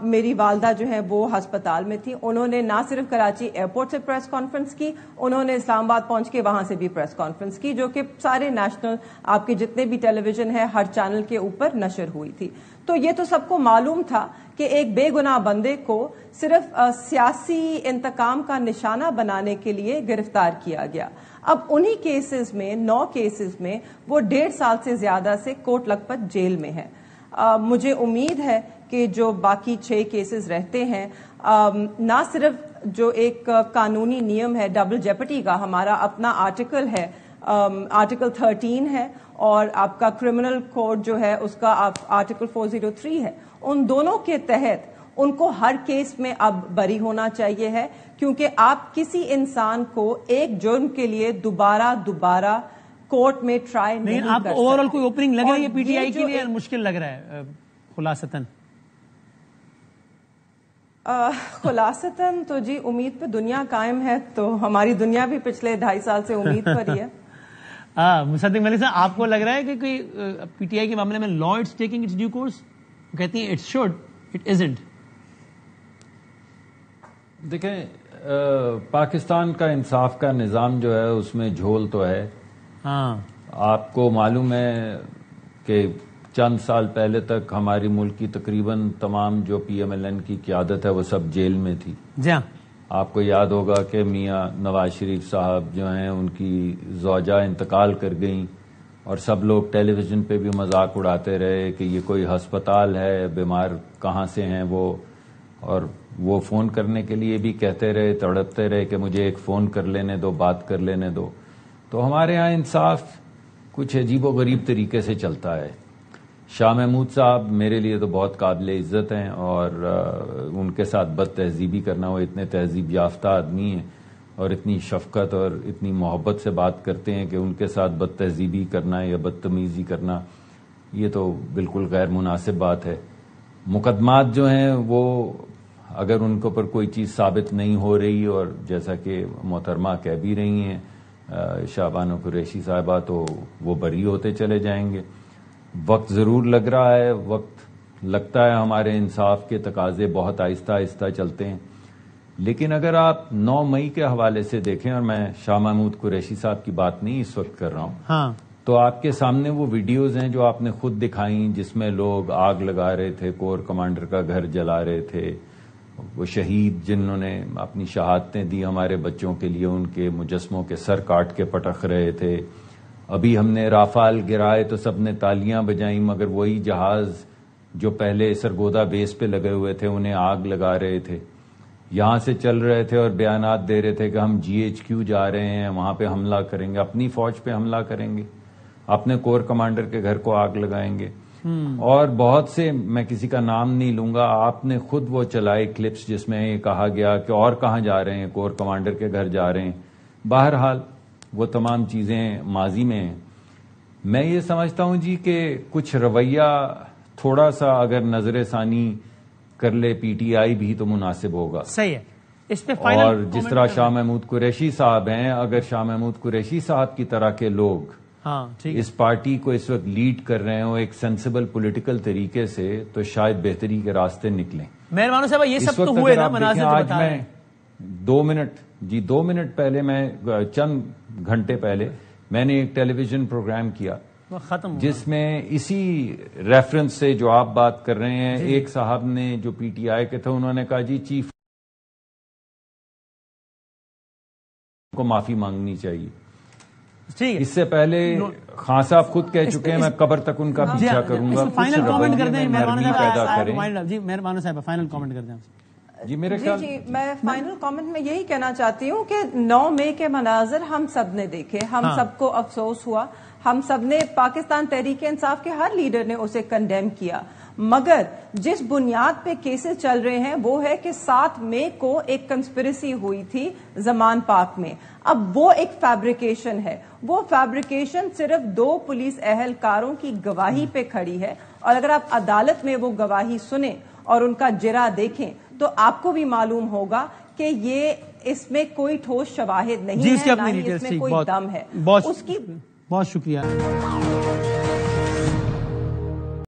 میری والدہ جو ہیں وہ ہسپتال میں تھی. انہوں نے نہ صرف کراچی ایئرپورٹ سے پریس کانفرنس کی, انہوں نے اسلام آباد پہنچ کے وہاں سے بھی پریس کانفرنس کی, جو کہ سارے نیشنل آپ کے جتنے بھی ٹیلی ویژن ہے ہر چینل کے اوپر نشر ہوئی تھی. تو یہ تو سب کو معلوم تھا کہ ایک بے گناہ بندے کو صرف سیاسی انتقام کا نشانہ بنانے کے لیے گرفتار کیا گیا. اب انہی کیسز میں 9 کیسز میں وہ 1.5 سال سے زیادہ سے کوٹ لکھپت جیل میں ہے. مجھے امید ہے کہ جو باقی 6 کیسز رہتے ہیں, نہ صرف جو ایک قانونی نیم ہے ڈبل جیپٹی کا, ہمارا اپنا آرٹیکل ہے, آرٹیکل 13 ہے, اور آپ کا کرمنل کوڈ جو ہے اس کا آرٹیکل 403 ہے. ان دونوں کے تحت ان کو ہر کیس میں اب بری ہونا چاہیے ہے, کیونکہ آپ کسی انسان کو ایک جرم کے لیے دوبارہ کورٹ میں ٹرائی نہیں کر سکتے. آپ اوور آل کوئی اوپننگ لگ رہا ہے یہ پی ٹی آئی کے لیے مشکل لگ رہا ہے خلاصتاً؟ خلاصتاً تو جی امید پہ دنیا قائم ہے, تو ہماری دنیا بھی پچھلے 2.5 سال سے امید پر ہی ہے. مصدق ملک صاحب آپ کو لگ رہا ہے کہ کوئی پی ٹی آئی کے معاملے میں law it's taking its due course? کہتی ہیں اٹ شوڈ، اٹ ازنٹ. دیکھیں پاکستان کا انصاف کا نظام جو ہے اس میں جھول تو ہے. ہاں آپ کو معلوم ہے کہ چند سال پہلے تک ہماری ملک کی تقریباً تمام جو پی ایم ایل این کی قیادت ہے وہ سب جیل میں تھی. جی ہاں. آپ کو یاد ہوگا کہ میاں نواز شریف صاحب جو ہیں ان کی زوجہ انتقال کر گئیں اور سب لوگ ٹیلی ویژن پہ بھی مذاق اڑاتے رہے کہ یہ کوئی ہسپتال ہے، بیمار کہاں سے ہیں وہ، اور وہ فون کرنے کے لیے بھی کہتے رہے، تڑپتے رہے کہ مجھے ایک فون کر لینے دو، بات کر لینے دو. تو ہمارے ہاں انصاف کچھ عجیب و غریب طریقے سے چلتا ہے. شاہ محمود صاحب میرے لیے تو بہت قابل عزت ہیں اور ان کے ساتھ بد تہذیبی کرنا، وہ اتنے تہذیب یافتہ آدمی ہیں اور اتنی شفقت اور اتنی محبت سے بات کرتے ہیں کہ ان کے ساتھ بد تہذیبی کرنا یا بدتمیزی کرنا یہ تو بالکل غیر مناسب بات ہے. مقدمات جو ہیں وہ اگر ان کے اوپر کوئی چیز ثابت نہیں ہو رہی، اور جیسا کہ محترمہ کہہ بھی رہی ہیں شاہ بانو قریشی صاحبہ، تو وہ بری ہوتے چلے جائیں گے. وقت ضرور لگ رہا ہے، وقت لگتا ہے، ہمارے انصاف کے تقاضے بہت آہستہ آہستہ چلتے ہیں. لیکن اگر آپ 9 مئی کے حوالے سے دیکھیں، اور میں شاہ محمود قریشی صاحب کی بات نہیں اس وقت کر رہا ہوں، ہاں، تو آپ کے سامنے وہ ویڈیوز ہیں جو آپ نے خود دکھائیں جس میں لوگ آگ لگا رہے تھے، کور کمانڈر کا گھر جلا رہے تھے. وہ شہید جنہوں نے اپنی شہادتیں دی ہمارے بچوں کے لیے، ان کے مجسموں کے سر کاٹ کے پٹخ رہے تھے. ابھی ہم نے رافال گرائے تو سب نے تالیاں بجائیں، مگر وہی جہاز جو پہلے سرگودا بیس پہ لگے ہوئے تھے انہیں آگ لگا رہے تھے. یہاں سے چل رہے تھے اور بیانات دے رہے تھے کہ ہم GHQ جا رہے ہیں، وہاں پہ حملہ کریں گے، اپنی فوج پہ حملہ کریں گے، اپنے کور کمانڈر کے گھر کو آگ لگائیں گے. اور بہت سے، میں کسی کا نام نہیں لوں گا، آپ نے خود وہ چلائے کلپس جس میں یہ کہا گیا کہ اور کہاں جا رہے ہیں، کور کمانڈر کے گھر جا رہے ہیں. بہرحال وہ تمام چیزیں ماضی میں ہیں. میں یہ سمجھتا ہوں جی کہ کچھ رویہ تھوڑا سا اگر نظر ثانی کر لے پی ٹی آئی بھی تو مناسب ہوگا. صحیح ہے. اس پہ اور جس طرح شاہ محمود قریشی صاحب ہیں، اگر شاہ محمود قریشی صاحب کی طرح کے لوگ اس پارٹی کو اس وقت لیڈ کر رہے ہوں ایک سینسیبل پولیٹیکل طریقے سے، تو شاید بہتری کے راستے نکلیں. مہربان صاحب یہ سب تو ہوئے نا مناظر جو بتا رہے ہیں. 2 منٹ پہلے، میں چند گھنٹے پہلے میں نے ایک ٹیلی ویژن پروگرام کیا جس میں اسی ریفرنس سے جو آپ بات کر رہے ہیں، ایک صاحب نے جو پی ٹی آئی کے تھے انہوں نے کہا جی چیف کو معافی مانگنی چاہیے. اس سے پہلے خان صاحب خود کہہ چکے ہیں میں قبر تک ان کا پیچھا کروں گا. فائنل کامنٹ کر دیں جی مہربان صاحب، فائنل کامنٹ کر دیں. جی میرے خیال جی میں فائنل کامنٹ میں یہی کہنا چاہتی ہوں کہ 9 مئی کے مناظر ہم سب نے دیکھے، ہم سب کو افسوس ہوا، ہم سب نے، پاکستان تحریک انصاف کے ہر لیڈر نے اسے کنڈیم کیا. مگر جس بنیاد پہ کیسز چل رہے ہیں وہ ہے کہ 7 مئی کو ایک کنسپریسی ہوئی تھی زمان پاک میں. اب وہ ایک فیبریکیشن ہے، وہ فیبریکیشن صرف 2 پولیس اہلکاروں کی گواہی پہ کھڑی ہے. اور اگر آپ عدالت میں وہ گواہی سنیں اور ان کا جرا دیکھیں تو آپ کو بھی معلوم ہوگا کہ یہ اس میں کوئی ٹھوس شواہد نہیں ہے، نہ ہی اس میں کوئی دم ہے. بہت شکریہ.